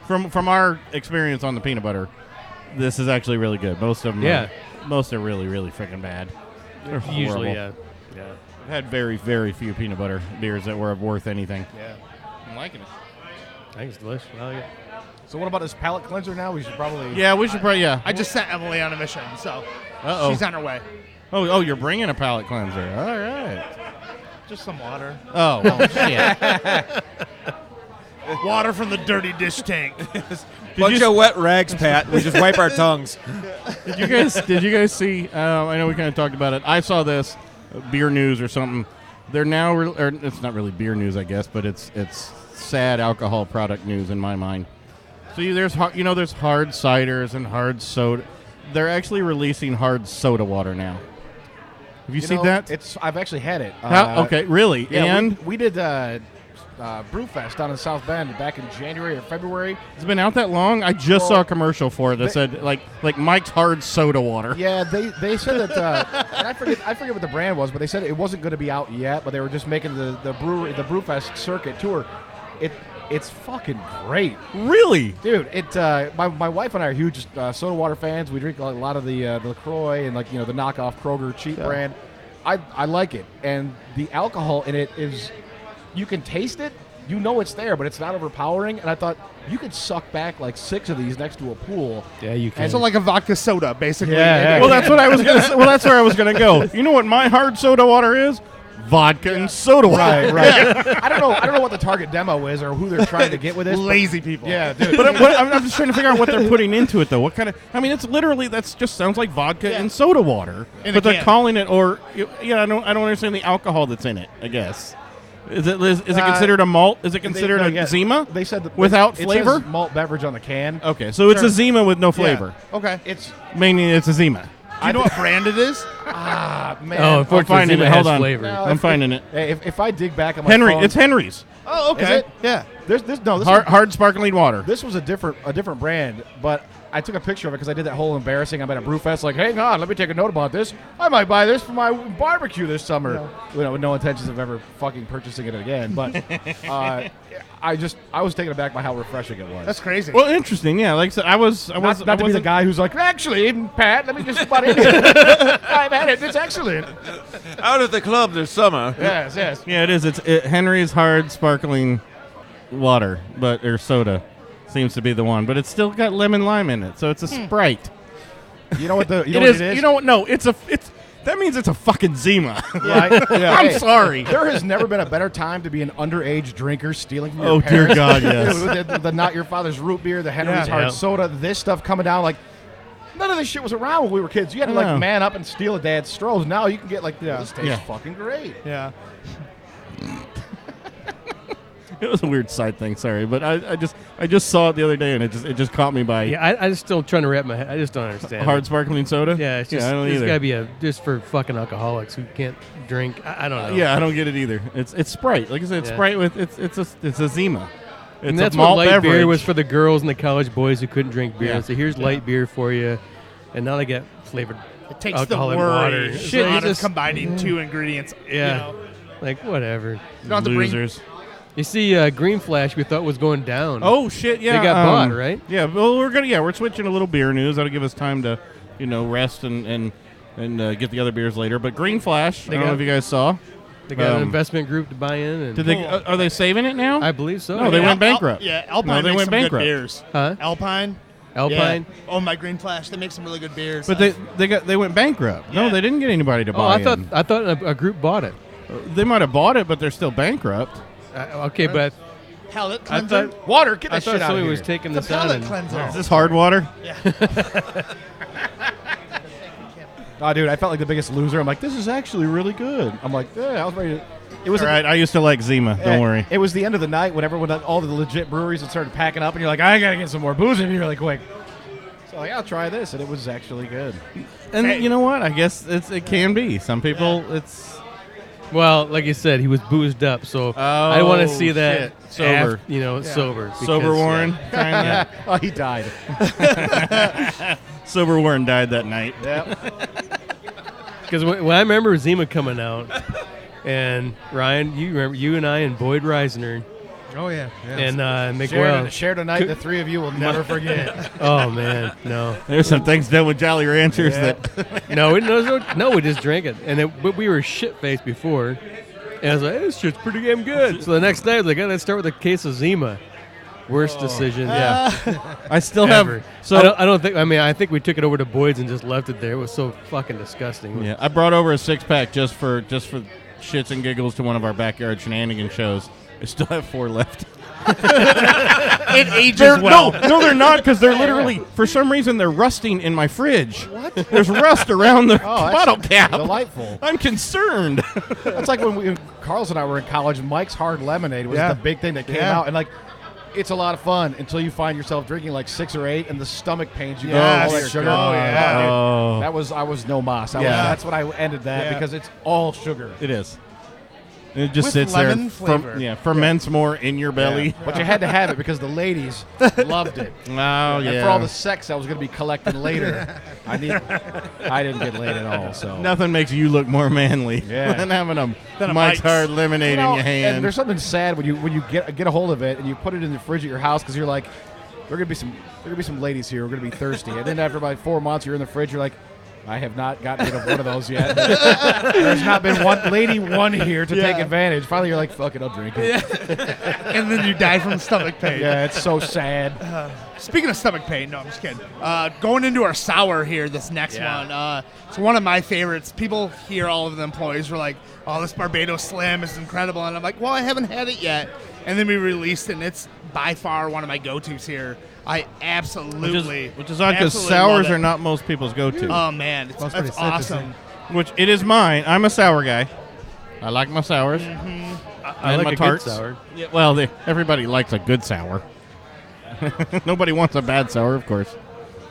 from our experience on the peanut butter, this is actually really good. Most of them, most are really, really freaking bad. They're Usually, horrible. I've had very, very few peanut butter beers that were worth anything. Yeah. I'm liking it. I think it's delicious. I like it. So what about this palate cleanser now? We should probably... Yeah, we should probably, I just sent Emily on a mission, so she's on her way. Oh, you're bringing a palate cleanser. All right. Just some water. Oh, shit. Water from the dirty dish tank. Bunch of wet rags, Pat. We just wipe our tongues. Did you guys see? I know we kind of talked about it. I saw this beer news or something. They're now, or it's not really beer news, I guess, but it's sad alcohol product news in my mind. So there's hard ciders and hard soda. They're actually releasing hard soda water now. Have you seen that? I've actually had it. Okay, really? Yeah, and we did Brewfest down in South Bend back in January or February. It's been out that long? I just saw a commercial for it that said like Mike's hard soda water. Yeah, they said that, and I forget what the brand was, but they said it wasn't going to be out yet, but they were just making the Brewfest circuit tour. It's fucking great. Really? Dude, my wife and I are huge soda water fans. We drink a lot of the LaCroix and the knockoff Kroger cheap brand. I like it. And the alcohol in it is, you can taste it. You know it's there, but it's not overpowering. And I thought you could suck back like 6 of these next to a pool. Yeah, you can. And so like a vodka soda, basically. Yeah. Well, that's what I was going to say. Well, that's where I was going to go. You know what my hard soda water is? Vodka and soda water. Right. I don't know what the target demo is or who they're trying to get with this. Lazy people. Yeah, dude. But I'm just trying to figure out what they're putting into it, though. What kind of? I mean, it's literally just sounds like vodka and soda water, but they're calling it I don't understand the alcohol that's in it. I guess is it considered a malt? Is it considered a Zima? They said without it flavor. says malt beverage on the can. Okay, so it's a Zima with no flavor. Okay. Meaning it's a Zima. Do you know what brand it is? Man. Oh, I'm unfortunately, finding Zima it. has Hold on. flavor. No, I'm finding it. Hey, if I dig back on my Henry. phone, It's Henry's. Oh, okay. Is it? Yeah. This Hard sparkling water. This was a different brand, but I took a picture of it because I did that whole embarrassing. I'm at a brew fest, like, hang on, let me take a note about this. I might buy this for my barbecue this summer. With no intentions of ever fucking purchasing it again. But I was taken aback by how refreshing it was. That's crazy. Well, interesting. Yeah, like I said, I was Not to be the wasn't- guy who's like, actually, Pat, let me just butt in here. I've had it. It's excellent. Out at the club this summer. Yes, yes. Yeah, it is. It's Henry's hard sparkling water, or soda, seems to be the one. But it's still got lemon lime in it, so it's a Sprite. You know what It it is. is? You know what? No, that means it's a fucking Zima. Yeah, I'm hey, sorry. There has never been a better time to be an underage drinker stealing from your Oh, dear parents. God, yes. the Not Your Father's root beer, the Henry's Yeah. hard Yeah. soda, this stuff coming down. Like, none of this shit was around when we were kids. You had to, I know. like, man up and steal a dad's Strohs. Now you can get, like, this tastes Yeah. fucking great. yeah. It was a weird side thing. Sorry, but I just saw it the other day, and it just caught me by Yeah, I just still trying to wrap my head. I just don't understand. hard sparkling soda. Yeah, it's just I don't it's either. got to be just for fucking alcoholics who can't drink. I don't know. Yeah, I don't get it either. It's Sprite. Like I said, Yeah. Sprite with it's a Zima. It's And that's a what malt light beverage. beer was for the girls and the college boys who couldn't drink beer. Yeah. So here's light beer for you, and now they get flavored. It takes the Alcoholic worry water. Shit, out you of just- combining two ingredients. Yeah, You know. like whatever. You don't have to bring Losers. You see, Green Flash, we thought was going down. Oh shit! Yeah, They got bought, right? Yeah. Well, we're switching a little beer news. That'll give us time to, rest and get the other beers later. But Green Flash, I don't know if you guys saw. They got an um, investment group to buy in. And Did they? Are they saving it now? I believe so. No, they went bankrupt. Yeah, Alpine No, they makes went some bankrupt. good beers. Huh? Alpine. Alpine. Yeah. Oh, my Green Flash. They make some really good beers. But they went bankrupt. No, Yeah. they didn't get anybody to Oh, buy I thought a group bought it. They might have bought it, but they're still bankrupt. Okay, but palate I cleanser. thought Water, get I that thought shit out of somebody here. was taking It's a this on. palate And, cleanser. Is this hard water? Oh, dude, I felt like the biggest loser. I'm like, this is actually really good. I'm like, yeah, I was ready to... It was All right, I used to like Zima. Don't worry. It was the end of the night when all the legit breweries had started packing up, and you're like, I gotta get some more booze in here really quick. So like, I'll try this, and it was actually good. And you know what? I guess it can be. Some people, it's well, like you said, he was boozed up, so I want to see that shit. Sober. sober. because, sober Warren. yeah. Oh, he died. Sober Warren died that night. Yeah. Because when I remember Zima coming out, and Ryan, you remember you and I and Boyd Reisner Oh yeah. and Miguel. Shared a night the three of you will never forget. Oh man, no, There's some things done with Jolly Ranchers that no, we just drank it, and but we were shit faced before, and I was like, this shit's pretty damn good. So the next day I was like, let's start with a case of Zima. Worst decision, yeah. I still Ever. have. So I don't think. I mean, I think we took it over to Boyd's and just left it there. It was so fucking disgusting. yeah, I brought over a 6-pack just for shits and giggles to one of our backyard shenanigan shows. I still have 4 left. It ages well. No, they're not, because they're literally, for some reason, they're rusting in my fridge. What? There's rust around the bottle cap. Delightful. I'm concerned. That's like when Carlos and I were in college. Mike's Hard Lemonade was the big thing that came out, and like, it's a lot of fun until you find yourself drinking like 6 or 8, and the stomach pains you. Yes. All that sugar. Oh, yeah. dude. Oh. I was no mas. Yeah. That's what I ended that because it's all sugar. It is. It just With sits lemon there. flavor. Ferments more in your belly. But you had to have it because the ladies loved it. Oh, yeah. And for all the sex I was going to be collecting later, I didn't get laid at all. So Nothing makes you look more manly than having a Mike's Mike's. Hard Lemonade in your And hand. there's something sad when you get a hold of it and you put it in the fridge at your house because you're like, there are gonna be some ladies here. We're gonna be thirsty. And then after about 4 months, you're in the fridge. You're like, I have not gotten rid of one of those yet. There's not been one here to take advantage. Finally, you're like, fuck it, I'll drink it. And then you die from stomach pain. Yeah, it's so sad. Speaking of stomach pain, no, I'm just kidding. Going into our sour here, this next one, it's one of my favorites. People here, all of the employees were like, oh, this Barbados Slim is incredible. And I'm like, well, I haven't had it yet. And then we released it, and it's by far one of my go-tos here. I absolutely Which is odd because absolutely sours love it. are not most people's go-to. Oh, man, it's That's pretty awesome. Which it is mine. I'm a sour guy. I like my sours. I And like my a tarts. good sour. Yeah, well, everybody likes a good sour. Nobody wants a bad sour, of course.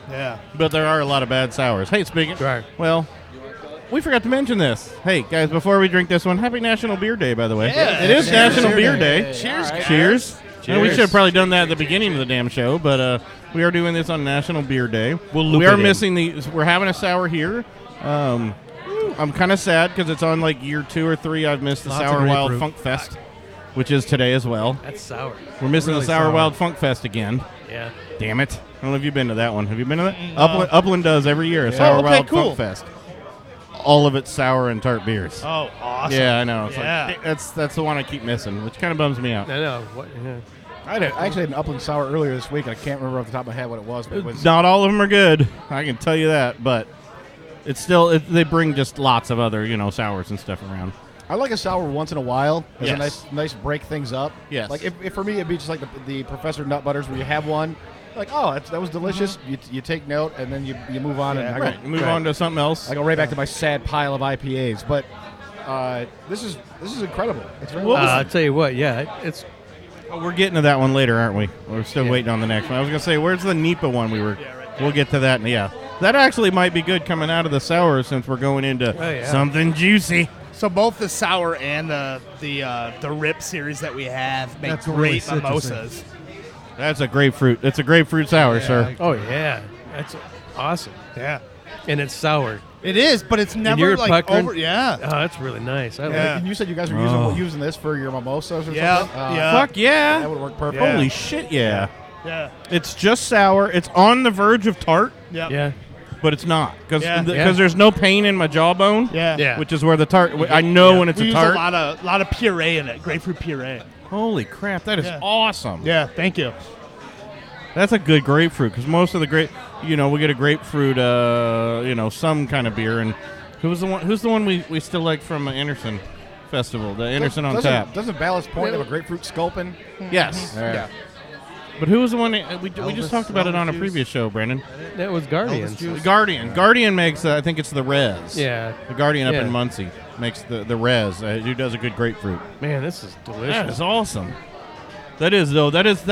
Yeah. But there are a lot of bad sours. Hey, speaking. Right. Well, we forgot to mention this. Hey, guys, before we drink this one, happy National Beer Day, by the way. Yeah. It is Cheers. National Beer Day. Cheers, guys. Cheers. Cheers. We should have probably done that at the beginning of the damn show, but we are doing this on National Beer Day. We'll loop we are it in. missing we're having a sour here. I'm kind of sad because it's on like year 2 or 3. I've missed the Lots of Sour Wild grapefruit. Funk Fest, which is today as well. That's sour. We're missing Really the Sour sour. Wild Funk Fest again. Yeah. Damn it. I don't know if you've been to that one. Have you been to that? Upland does every year, a Sour okay, Wild cool. Funk Fest. All of it's sour and tart beers. Oh, awesome. Yeah, I know. It's Yeah. like, that's the one I keep missing, which kind of bums me out. I know. What? Yeah. I actually had an Upland Sour earlier this week. I can't remember off the top of my head what it was, but it was Not all of them are good. I can tell you that, but it's still they bring just lots of other sours and stuff around. I like a sour once in a while. It's Yes. a nice break things up. Yes. Like if for me, it'd be just like the Professor Nut Butters where you have one, like, oh, that was delicious. You take note and then you move on and I go, Right. Move on to something else. I go right back to my sad pile of IPAs. But this is incredible. It's very I'll tell you what. Yeah, it's Well, we're getting to that one later, aren't we? We're still waiting on the next one. I was going to say, where's the NEPA one we were? We'll get to that. Yeah. That actually might be good coming out of the sour since we're going into something juicy. So both the sour and the Rip series that we have make That's really great citrusy. mimosas. That's a grapefruit. It's a grapefruit sour, sir. oh yeah, that's awesome. Yeah. And it's sour. It is, but it's never you're like puckering? over. Yeah. Oh, that's really nice. I Yeah. like And you said you guys were using this for your mimosas or Yeah, something? yeah. Fuck yeah. That would work perfect. Yeah. Holy shit, yeah. Yeah. It's just sour. It's on the verge of tart, Yep. it. Yeah. but it's not. Because Yeah. there's no pain in my jawbone. Yeah. Yeah. Which is where the tart. I know when it's We a use tart. a lot of puree in it, grapefruit puree. Holy crap, that is Yeah. awesome. Yeah. Thank you. That's a good grapefruit because most of the we get a grapefruit, some kind of beer. And who's the one we still like from Anderson Festival? The Anderson on Tap. Doesn't Ballast Point have a grapefruit sculpin? Yes. Yeah. But who was the one we just talked about it on a previous show, Brandon? That was Guardians. Guardian. Guardian makes I think it's the Res. Yeah. The Guardian up Yeah. in Muncie makes the Res. Who does a good grapefruit? Man, this is delicious. That is awesome. That is though. That's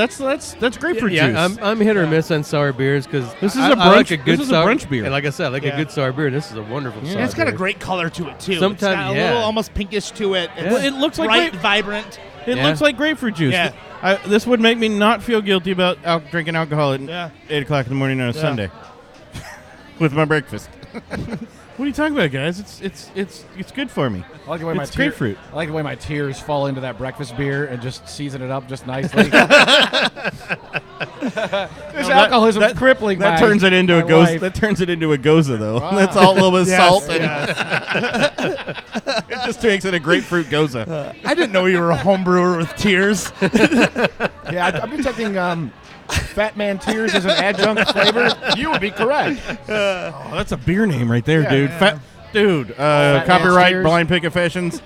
grapefruit Yeah, juice. I'm hit or miss on sour beers because This is I a like brunch- a good this is a sour, brunch beer. And like I said, I like Yeah. a good sour beer. This is a wonderful sour And it's got a beer. great color to it too. Sometimes, it's got a yeah. little almost pinkish to it. It's Well, it looks like bright, grape- vibrant. It Yeah. looks like grapefruit juice. Yeah. This would make me not feel guilty about drinking alcohol at Yeah. 8 o'clock in the morning on a Sunday with my breakfast. What are you talking about, guys? It's good for me. I like the way It's grapefruit. I like the way my tears fall into that breakfast beer and just season it up just nicely. This alcoholism's crippling. That my- turns it into a my goza. life. That turns it into a goza, though. Wow. That's all a little bit of Yes, salt, and yes. it just makes it a grapefruit goza. I didn't know you were a home brewer with tears. Yeah, I'm detecting Fat Man Tears as an adjunct flavor. You would be correct. Oh, that's a beer name right there, Yeah, dude. yeah. Dude, Man's copyright Tears. Blind Pig Confessions.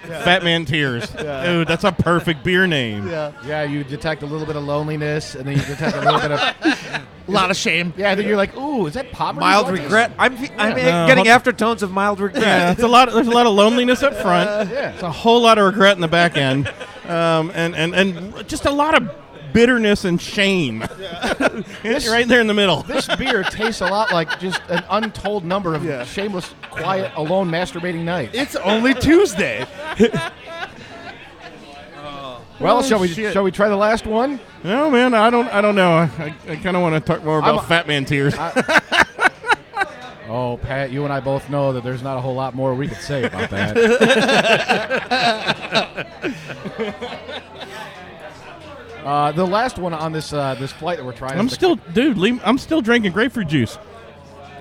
Fat Man Tears. Dude, that's a perfect beer name. Yeah, you detect a little bit of loneliness, and then you detect a little bit of. A lot of shame. Yeah, then you're like, ooh, is that poverty? Mild What is- regret. I'm No, getting hold- aftertones of mild regret. Yeah, there's a lot of loneliness up front. Yeah. It's a whole lot of regret in the back end, and just a lot of bitterness and shame. It's right there in the middle. This beer tastes a lot like just an untold number of shameless, quiet, alone, masturbating nights. It's only Tuesday. Well, shall shit. we try the last one? No, man, I don't know. I kind of want to talk more about Fat Man Tears. Oh, Pat, you and I both know that there's not a whole lot more we could say about that. The last one on this this flight that we're trying. I'm is the- I'm still drinking grapefruit juice.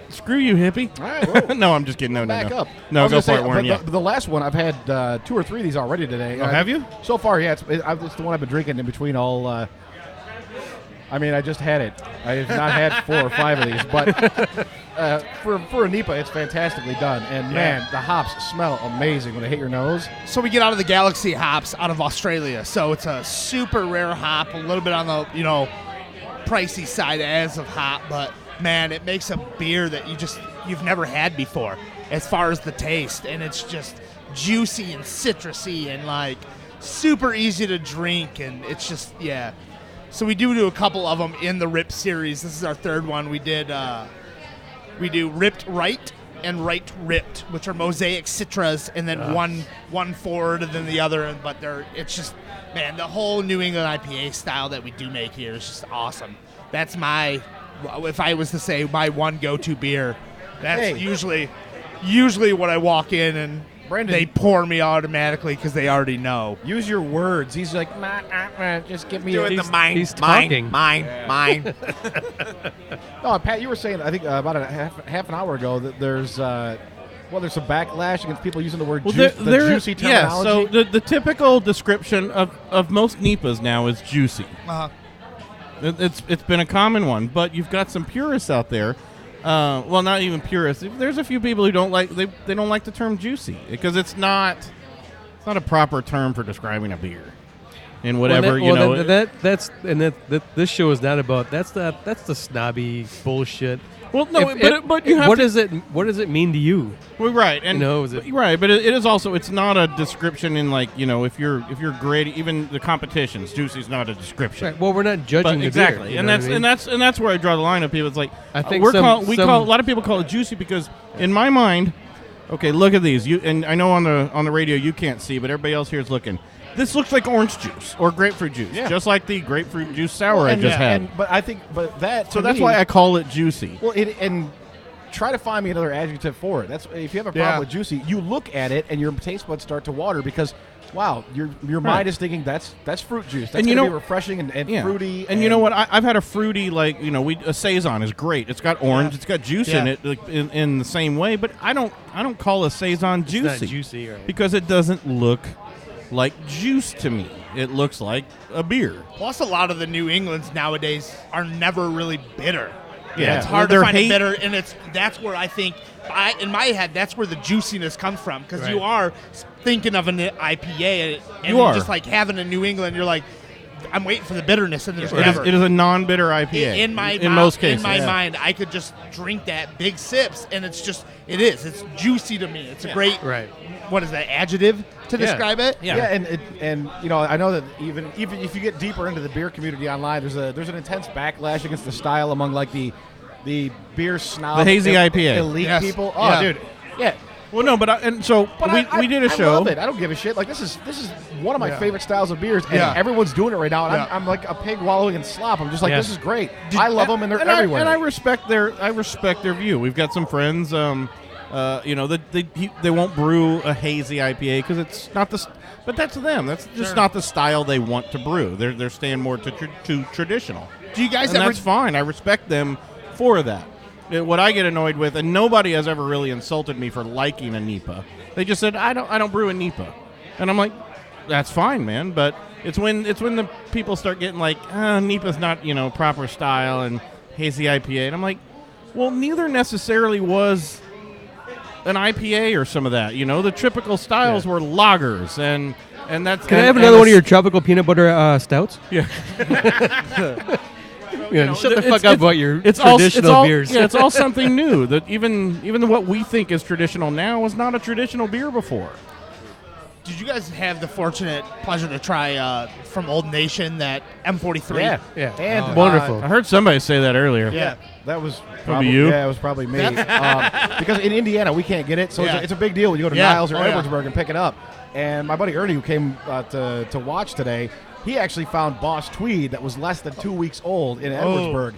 Screw you, hippie. All right, whoa. No, I'm just kidding. No, Back no. up. No, I was go gonna for say, it, Warren. but Yeah. the last one, I've had 2 or 3 of these already today. Oh, have you? So far, yeah. It's the one I've been drinking in between all. I just had it. I have not had 4 or 5 of these, but for a NEPA, it's fantastically done. And man, the hops smell amazing when they hit your nose. So we get out of the Galaxy hops out of Australia. So it's a super rare hop, a little bit on the pricey side as of hop, but man, it makes a beer that you've never had before as far as the taste, and it's just juicy and citrusy and like super easy to drink, and it's just So we do a couple of them in the Rip series. This is our third one. We do Ripped Right and Right Ripped, which are mosaic citras, and then one forward and then the other. But it's just, man, the whole New England IPA style that we do make here is just awesome. That's if I was to say my one go-to beer, that's usually what I walk in and Brandon, they pour me automatically because they already know. Use your words. He's like, just give me Doing the mine, he's talking. mine. No, Pat, you were saying, I think about a half an hour ago, that there's some backlash against people using the word juicy terminology. So the typical description of most NEPAs now is juicy. Uh-huh. It's been a common one, but you've got some purists out there. Well, not even purists. There's a few people who don't like they don't like the term juicy because it's not a proper term for describing a beer. And whatever this show is not about. That's the snobby bullshit. Well, no, but you have what does it mean to you? Well, right, and right, but it is also, it's not a description in, like, if you're great, even the competitions, juicy's not a description. Right. Well, we're not judging the exactly, beer, and that's where I draw the line of people. It's like I think a lot of people call it juicy because in my mind, okay, look at these. And I know on the radio you can't see, but everybody else here is looking. This looks like orange juice or grapefruit juice, just like the grapefruit juice sour I just had. That's why I call it juicy. Well, and try to find me another adjective for it. That's if you have a problem with juicy, you look at it and your taste buds start to water because, wow, your mind is thinking that's fruit juice. That's going to be refreshing and fruity. And you know what? I've had a fruity a saison is great. It's got orange, it's got juice in it, in the same way. But I don't call a saison juicy. It's not juicy, right? Because it doesn't look like juice to me. It looks like a beer. Plus, a lot of the New Englands nowadays are never really bitter. Yeah, it's hard to find a bitter, and that's where I think, in my head, that's where the juiciness comes from, because you are thinking of an IPA, and you're just like having a New England, you're like, I'm waiting for the bitterness, and there's never. It is a non-bitter IPA. In most cases, in my mind, I could just drink that big sips, and it's juicy to me. It's a great, what is that, adjective to describe it? And I know that even if you get deeper into the beer community online, there's an intense backlash against the style among like the beer snob, the hazy IPA elite people. Oh, dude, Well, no, we did a show. I love it. I don't give a shit. Like this is one of my favorite styles of beers, and everyone's doing it right now. And I'm like a pig wallowing in slop. I'm just like, this is great. I love them, and they're everywhere. And I respect their view. We've got some friends. They won't brew a hazy IPA because it's not the. But that's them. That's just not the style they want to brew. They're staying more to traditional. Do you guys That's fine. I respect them for that. What I get annoyed with, and nobody has ever really insulted me for liking a NEPA. They just said I don't brew a NEPA, and I'm like, that's fine, man. But it's when the people start getting like, NEPA's not proper style and hazy IPA, and I'm like, well, neither necessarily was an IPA or some of that. The typical styles were lagers, and that's. Can I have another one of your tropical peanut butter stouts? Yeah. Shut the fuck up about your traditional beers. Yeah, it's all something new. That even what we think is traditional now was not a traditional beer before. Did you guys have the fortunate pleasure to try from Old Nation that M43? Yeah. And wonderful. I heard somebody say that earlier. Yeah, that was probably you. Yeah, it was probably me. Because in Indiana we can't get it, so it's a big deal when you go to Niles or Edwardsburg and pick it up. And my buddy Ernie, who came to watch today, he actually found Boss Tweed that was less than 2 weeks old in Edwardsburg.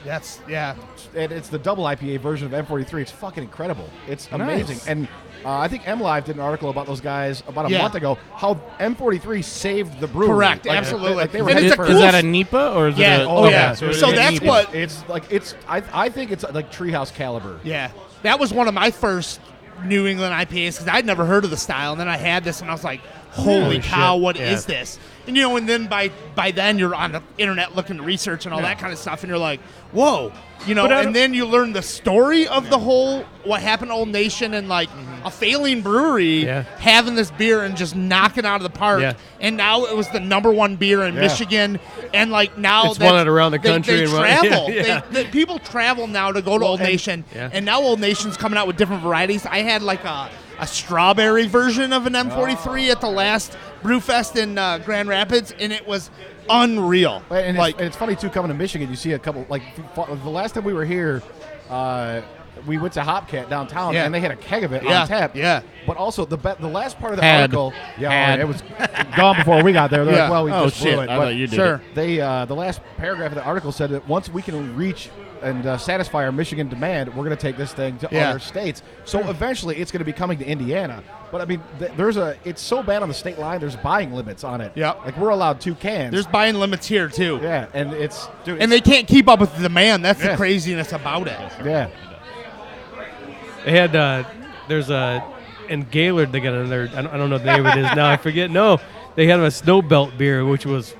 And it's the double IPA version of M43. It's fucking incredible. It's amazing. Nice. And I think MLive did an article about those guys about a month ago, how M43 saved the brewery. Correct, absolutely. They were is that a NEPA or is it a... So that's what... I think it's like Treehouse caliber. Yeah. That was one of my first New England IPAs because I'd never heard of the style, and then I had this and I was like, holy cow, what is this? And and then by then you're on the internet looking to research and all that kind of stuff, and you're like, whoa, and then you learn the story of the whole what happened to Old Nation and like a failing brewery having this beer and just knocking out of the park, and now it was the #1 beer in Michigan, and like now it's won it around the country. They travel. People travel now to go to Old Nation, and now Old Nation's coming out with different varieties. I had like a a strawberry version of an M43 at the last Brewfest in Grand Rapids, and it was unreal. And it's funny too. Coming to Michigan, you see a couple. Like the last time we were here, we went to Hopcat downtown, and they had a keg of it on tap. Yeah. But also the last part of the Had. article, it was gone before we got there. They're like, well, we just blew it. I thought you did. Sure. They the last paragraph of the article said that once we can reach and satisfy our Michigan demand, we're going to take this thing to other states. So eventually, it's going to be coming to Indiana. But I mean, it's so bad on the state line. There's buying limits on it. Yeah. Like we're allowed 2 cans. There's buying limits here too. Yeah, and and they can't keep up with the demand. That's the craziness about it. Yeah. They had there's in Gaylord they got another. I don't know the name of it is now. I forget. No, they had a Snow Belt beer, which was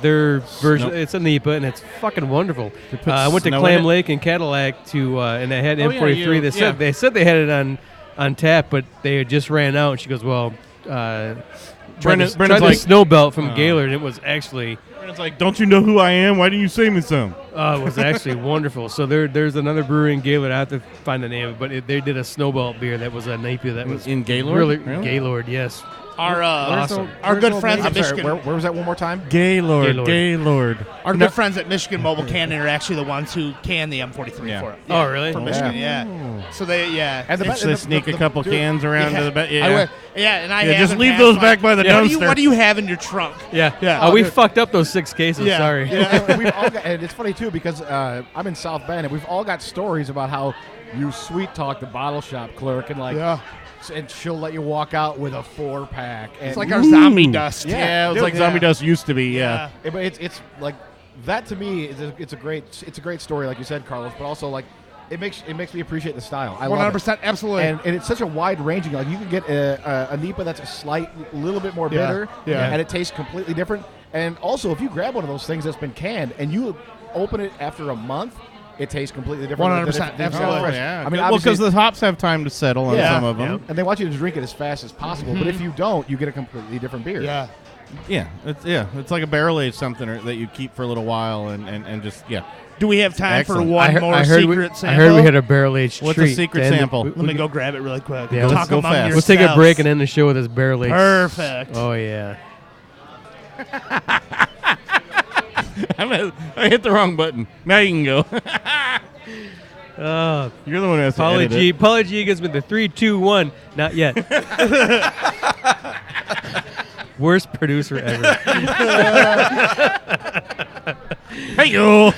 their version. It's a NEPA and it's fucking wonderful. I went to Clam Lake and Cadillac to and they had M43. They said they had it on tap, but they had just ran out. And she goes, well, Brendan's tried like the Snow Belt from Gaylord. And it was actually. It's like, don't you know who I am? Why didn't you save me some? It was actually wonderful. So there's another brewery in Gaylord. I have to find the name of it, but they did a Snowball beer that was a NAPA that was in Gaylord. Really? Gaylord, yes. Our good friends at Michigan. Where was that one more time? Gaylord. Our good friends at Michigan Mobile Canning are actually the ones who can the M43 for it. Yeah. Oh, really? For Michigan, yeah. So they, And they sneak a couple cans around to the back. And I just leave those back by the dumpster. What do you have in your trunk? Yeah. We fucked up those 6 cases. Yeah. Sorry. Yeah, we've all got, and it's funny too because I'm in South Bend and we've all got stories about how you sweet talk the bottle shop clerk and and she'll let you walk out with a 4-pack. It's like our zombie dust. Yeah, it was like zombie dust used to be. Yeah. But it's like that to me. It's a great story, like you said, Carlos. But also like it makes me appreciate the style. I 100%, absolutely. And it's such a wide ranging. Like you can get a NEPA that's a little bit more bitter, and it tastes completely different. And also, if you grab one of those things that's been canned and you open it after a month, it tastes completely different. 100%, absolutely. Yeah. I mean, because the hops have time to settle on some of them, and they want you to drink it as fast as possible. But if you don't, you get a completely different beer. It's like a barrel aged something that you keep for a little while and just Do we have time Excellent. for one more secret sample? I heard we had a barrel aged treat. What's a secret sample? Let me go grab it really quick. Yeah, Talk go among fast. Let's take a yourselves. break and end the show with this barrel aged. Perfect. Oh yeah. I hit the wrong button. Now you can go. You're the one who has to edit it. Pauly G gives me the 3, 2, 1. Not yet. Worst producer ever. Hey yo.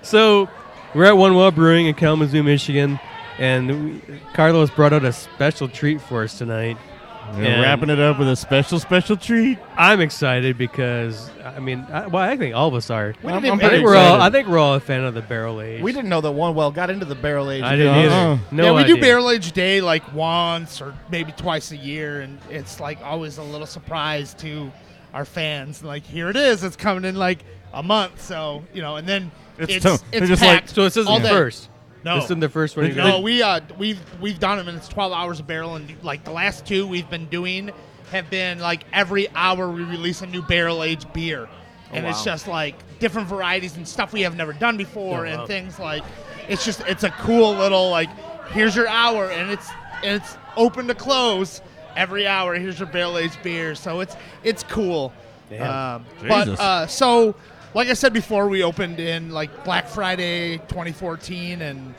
So we're at One Well Brewing in Kalamazoo, Michigan, and Carlos brought out a special treat for us tonight. We're wrapping it up with a special treat. I'm excited because I think all of us are. I'm I think we're all a fan of the barrel age. We didn't know that One Well got into the barrel age. I didn't either. We do barrel age day like once or maybe twice a year, and it's like always a little surprise to our fans. Like here it is, it's coming in like a month, so and then it's just packed. So this isn't the first. No, this isn't the first one. No, we've done them, and it's 12 hours a barrel, and like the last 2 we've been doing have been like every hour we release a new barrel aged beer, and it's just like different varieties and stuff we have never done before, and things like it's a cool little like here's your hour, and it's open to close every hour. Here's your barrel aged beer, so it's cool. So. Like I said before, we opened in like Black Friday 2014, and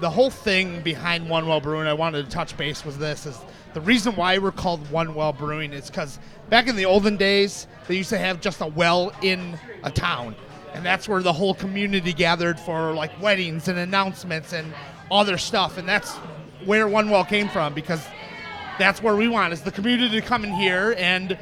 the whole thing behind One Well Brewing, I wanted to touch base with this, is the reason why we're called One Well Brewing is because back in the olden days, they used to have just a well in a town, and that's where the whole community gathered for like weddings and announcements and other stuff, and that's where One Well came from, because that's where we want is the community to come in here and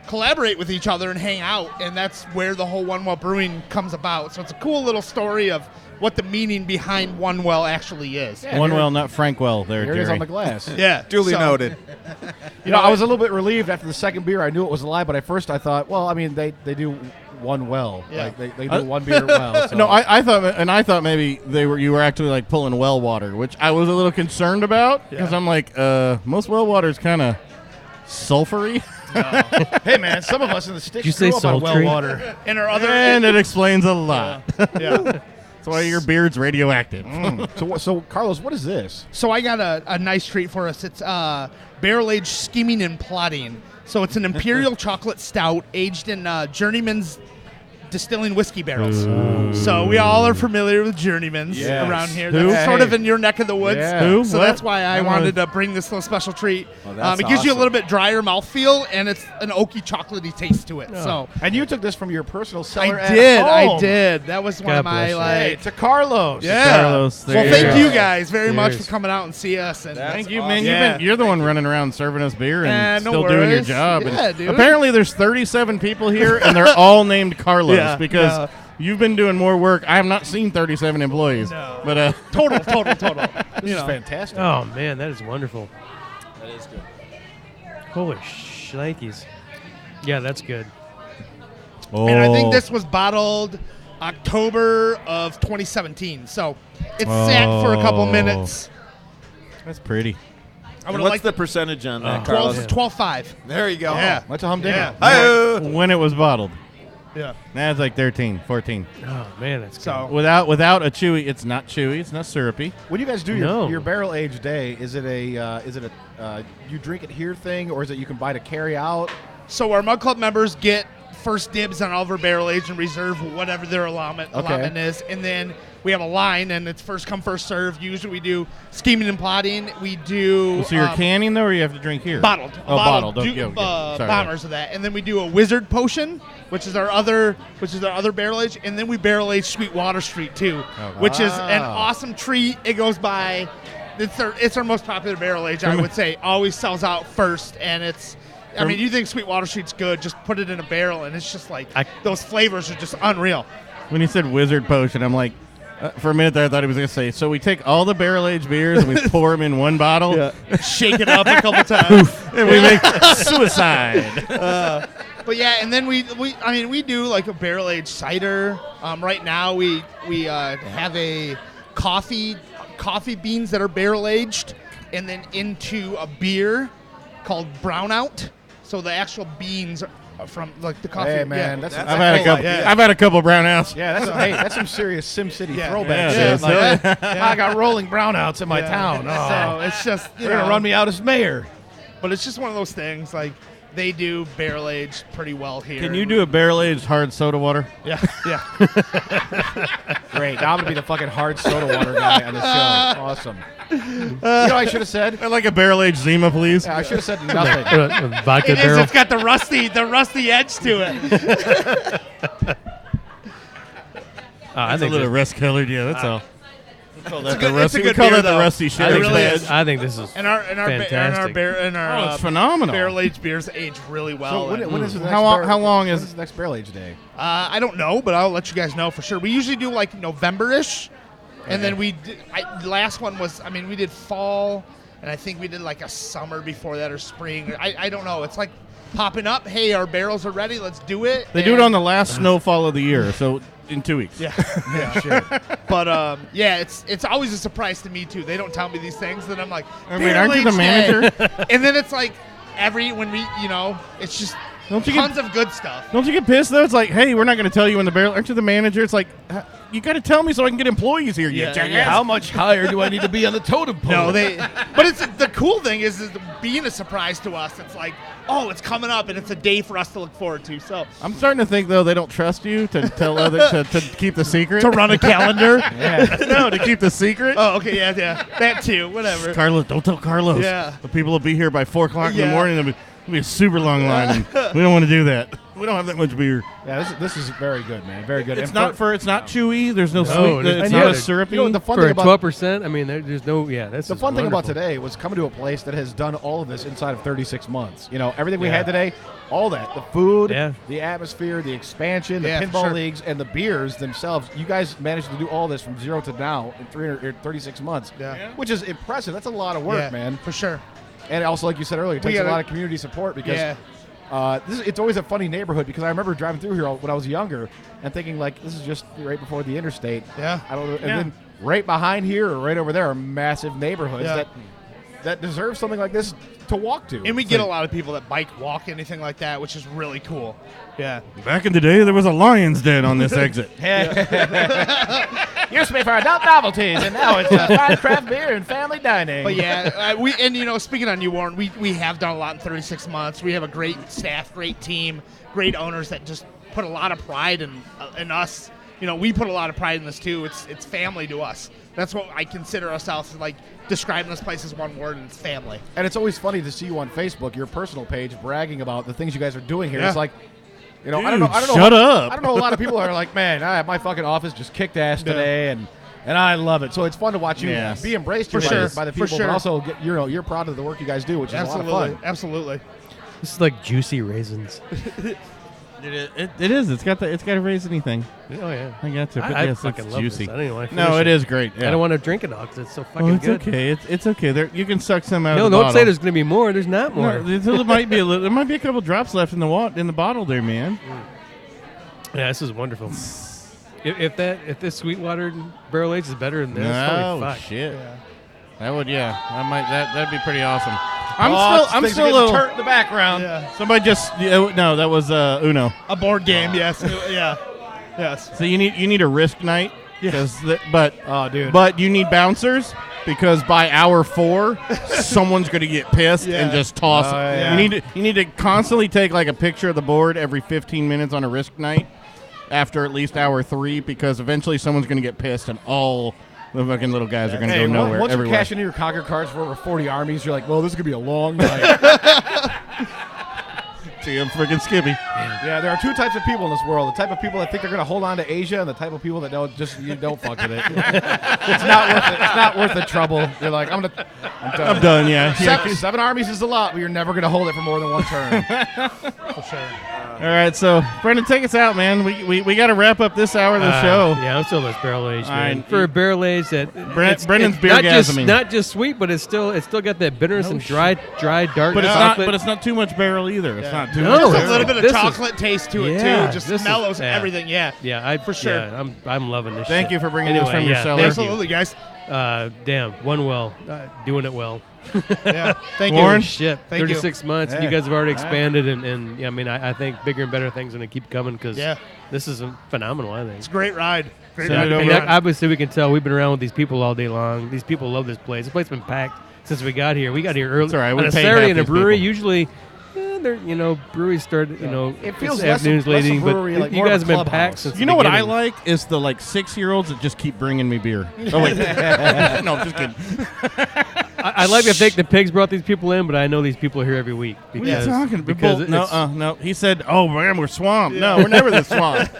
collaborate with each other and hang out, and that's where the whole One Well Brewing comes about. So it's a cool little story of what the meaning behind One Well actually is. Yeah, One Well, not Frank Well. There, Here Jerry. it is on the glass. Yeah, duly noted. I was a little bit relieved after the second beer. I knew it was a lie, but at first I thought, well, I mean, they do one well. Yeah. Like they do one beer well. So. No, I thought maybe you were actually like pulling well water, which I was a little concerned about because I'm like, most well water is kind of sulfury. Hey man, some of us in the sticks Did you say grew up on well sultry? water. And our other and it explains a lot. That's why your beard's radioactive. So Carlos, what is this? So I got a nice treat for us. It's barrel-aged scheming and plotting. So it's an imperial chocolate stout aged in Journeyman's distilling whiskey barrels. So we all are familiar with Journeyman's around here. That's sort of in your neck of the woods. Yeah. Who? So What? that's why I wanted to bring this little special treat. that's it gives you a awesome. little bit drier mouthfeel, and it's an oaky, chocolatey taste to it. So And you took this from your personal cellar I did. at I home. did. That was one God of my bless you. Hey, like. to Carlos. Yeah. Carlos, there well, you thank go. you guys very much Cheers. for coming out and see us. And Thank you, man. Yeah. You're the one running around serving us beer and No still doing your worries. job. Yeah, And dude. apparently, there's 37 people here, and they're all named Carlos Yeah, because yeah. you've been doing more work. I have not seen 37 employees, No. but total. This is fantastic. Oh man, that is wonderful. That is good. Holy shnikes. Yeah, that's good. oh, And I think this was bottled October of 2017. So it sat for a couple minutes. that's pretty. I would And have what's liked the percentage on that, 12, Carlos? 12.5. There you go. Yeah. That's a humdinger. Yeah. Hi-oh. When it was bottled, Yeah. that's like 13, 14. Oh man, that's good. So Without a chewy, it's not chewy. It's not syrupy. When you guys do No. your barrel aged day, is it a you drink it here thing, or is it you can buy to carry out? So our Mug Club members get first dibs on all of our barrel aged and reserve whatever their allotment is, and then we have a line, and it's first come first serve. Usually we do scheming and plotting. We do So you're canning though, or you have to drink here? bottled. Oh, bottled. Do- Okay, okay. Sorry. bombers of that, and then we do a wizard potion, which is our other barrel age, and then we barrel age Sweetwater Street too, which is an awesome treat. It goes by. It's our most popular barrel age, I would say. Always sells out first, and it's. I mean, you think Sweetwater Street's good? Just put it in a barrel, and it's just like those flavors are just unreal. When you said wizard potion, I'm like, for a minute there, I thought he was going to say, so we take all the barrel-aged beers and we pour them in one bottle, Shake it up a couple times. and we make suicide. But yeah, and then we do like a barrel aged cider. Right now we have a coffee beans that are barrel aged, and then into a beer called Brownout. So the actual beans are from like the coffee. Hey man, yeah. that's I've had a couple brownouts. yeah, that's some serious Sim City Yeah. throwback Yeah, shit. Like, I got rolling brownouts in my town. So it's just They're gonna run me out as mayor. but it's just one of those things like they do barrel aged pretty well here. Can you do a barrel-aged hard soda water? Yeah, yeah. Great. Now I'm gonna be the fucking hard soda water guy on the show. Awesome. You know what I should have said? I'd like a barrel-aged Zima, please. Yeah, I should have said nothing. Vodka It is. barrel. It's got the rusty edge to it. I It's a think little this, rust-colored, yeah, that's all. We call that good- the it's a rusty, good we call beer, that the though. rusty I shit. think, really this- is. I think this is And our fantastic. Oh, it's phenomenal. barrel aged beers age really well. So when is the next How long- barrel- how long when is- the next barrel age day? I don't know, but I'll let you guys know for sure. We usually do like November-ish, and then last one was, I mean, we did fall, and I think we did like a summer before that or spring. I don't know. It's like popping up. Hey, our barrels are ready. Let's do it. They do it on the last snowfall of the year, so in 2 weeks. Yeah. Yeah, sure. But yeah, it's always a surprise to me too. They don't tell me these things, then I'm like, I mean, aren't you the barrel-aged manager? day. And then it's like when we, it's just Don't you get- tons of good stuff. Don't you get pissed though? It's like, hey, we're not going to tell you when the barrel. Aren't you the manager? It's like, you got to tell me so I can get employees here. You jackass. How much higher do I need to be on the totem pole? No, but it's the cool thing is being a surprise to us. It's like, oh, it's coming up, and it's a day for us to look forward to. So I'm starting to think though they don't trust you to tell other to keep the secret. to run a calendar. No, to keep the secret. Oh, okay, yeah, that too. Whatever. Carlos, don't tell Carlos. Yeah. The people will be here by 4 o'clock in the Yeah. morning. It'll be a super long line. And we don't want to do that. We don't have that much beer. Yeah, this is very good, man. Very good. It's And not it's not chewy. There's no No, sweet. it's It's not. not a syrupy. You know what the fun For thing a about 12%, I mean, there's no, that's the just fun thing about wonderful. today was coming to a place that has done all of this inside of 36 months. You know, everything we had today, all that, the food, Yeah. the atmosphere, the expansion, the Yeah, for pinball sure. leagues, and the beers themselves. You guys managed to do all this from zero to now in 336 months, Yeah. which is impressive. That's a lot of work, Yeah, man. for sure. And also, like you said earlier, it We takes a gotta- lot of community support because Yeah. it's always a funny neighborhood because I remember driving through here when I was younger and thinking, like, this is just right before the interstate. Yeah. I don't know. And Yeah. then right behind here or right over there are massive neighborhoods Yeah. that deserve something like this to walk to. And we get a lot of people that bike, walk, anything like that, which is really cool. Yeah. Back in the day, there was a lion's den on this exit. Used to be for adult novelties, and now it's fine craft beer and family dining. But yeah, speaking on you, Warren, we have done a lot in 36 months. We have a great staff, great team, great owners that just put a lot of pride in us. We put a lot of pride in this too. It's family to us. That's what I consider ourselves, like describing this place as one word, and it's family. And it's always funny to see you on Facebook, your personal page, bragging about the things you guys are doing here. Yeah. It's like, Dude, I don't know. Shut up. I don't know. A lot of people are like, man, my fucking office just kicked ass today, and I love it. So it's fun to watch you be embraced For here sure. by the people, For sure. but also you're proud of the work you guys do, which is a lot of fun. Absolutely. This is like juicy raisins. It is. It's got a raisiny thing. Oh yeah, I got to. But I yes, fucking it's love juicy. this. I don't even want to finish No, it is great. Yeah. I don't want to drink it all because it's so fucking it's good. okay. It's okay. There, you can suck some out. No, of the don't bottle. say there's going to be more. There's not more. No, there might be there might be a couple drops left in the bottle there, man. Yeah, this is wonderful. If this Sweetwater barrel aged is better than this, holy fuck. Shit. Yeah. That would that'd be pretty awesome. I'm still a little turnt in the background. Yeah. Somebody just no, that was Uno. A board game, yes. Yeah. Yes. So you need a risk night. Yes. But you need bouncers because by hour 4, someone's going to get pissed and just toss it. Yeah. You need to constantly take like a picture of the board every 15 minutes on a risk night after at least hour 3 because eventually someone's going to get pissed and all the fucking little guys are going to go nowhere. Once you everywhere. cash into your Conquer cards for over 40 armies, you're like, well, this is going to be a long night. See, I'm freaking Skippy. Yeah, there are two types of people in this world. The type of people that think they're going to hold on to Asia and the type of people that you don't fuck with it. It's not worth it. It's not worth the trouble. You're like, I'm done. I'm done, yeah. Seven armies is a lot, but you're never going to hold it for more than one turn. For sure. All right, so Brendan, take us out, man. We got to wrap up this hour of the show. Yeah, I'm still this barrel aged, man. For a barrel aged that Brendan's it's beer-gasming. not just sweet, but it's still got that bitterness and dry dark. But chocolate. it's not too much barrel either. It's not too No, much. A little bit of chocolate taste to it too. Just this mellows everything. Yeah. Yeah, for sure. Yeah, I'm loving this. Thank shit. you for bringing this from your cellar. Absolutely, guys. Damn, One Well, doing it well. Yeah, thank Warren? you. Shit, Thank you. 36 months. Yeah. You guys have already expanded, and yeah, I mean, I think bigger and better things are going to keep coming because this is phenomenal. I think It's a great ride. Great Send ride. it over. And obviously, we can tell we've been around with these people all day long. These people love this place. The place has been packed since we got here. We got here early. That's all right. On We a paid Saturday half in a these brewery, people. usually, breweries start, It feels it's less afternoons, less a ladies, brewery, but like you more of guys a have been clubhouse. packed since You the know what I beginning. like is the 6-year-olds that just keep bringing me beer. Oh wait, no, I'm just kidding. I like to think the pigs brought these people in, but I know these people are here every week. Because, What are you talking because about? No. He said, "Oh man, we're swamped." No, we're never this swamped.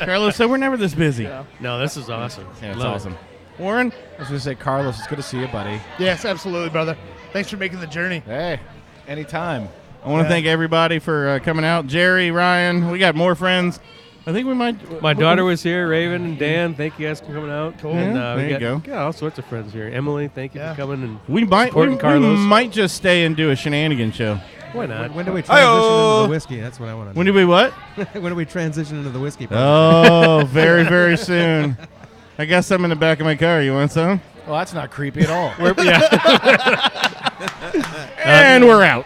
Carlos said, "We're never this busy." no, this is awesome. Yeah, it's Love it. awesome. Warren, I was going to say, Carlos, it's good to see you, buddy. Yes, absolutely, brother. Thanks for making the journey. Hey, anytime. I want to thank everybody for coming out. Jerry, Ryan, we got more friends. I think we might. My daughter was here, Raven and Dan. Thank you guys for coming out. Cool. And, Yeah, we there you go. got all sorts of friends here. Emily, thank you for coming. And We supporting Carlos. might just stay and do a shenanigan show. Why not? When do we transition into the whiskey? That's what I want to know. When do we what? When do we transition into the whiskey? Oh, very, very soon. I got some in the back of my car. You want some? Well, that's not creepy at all. And we're out.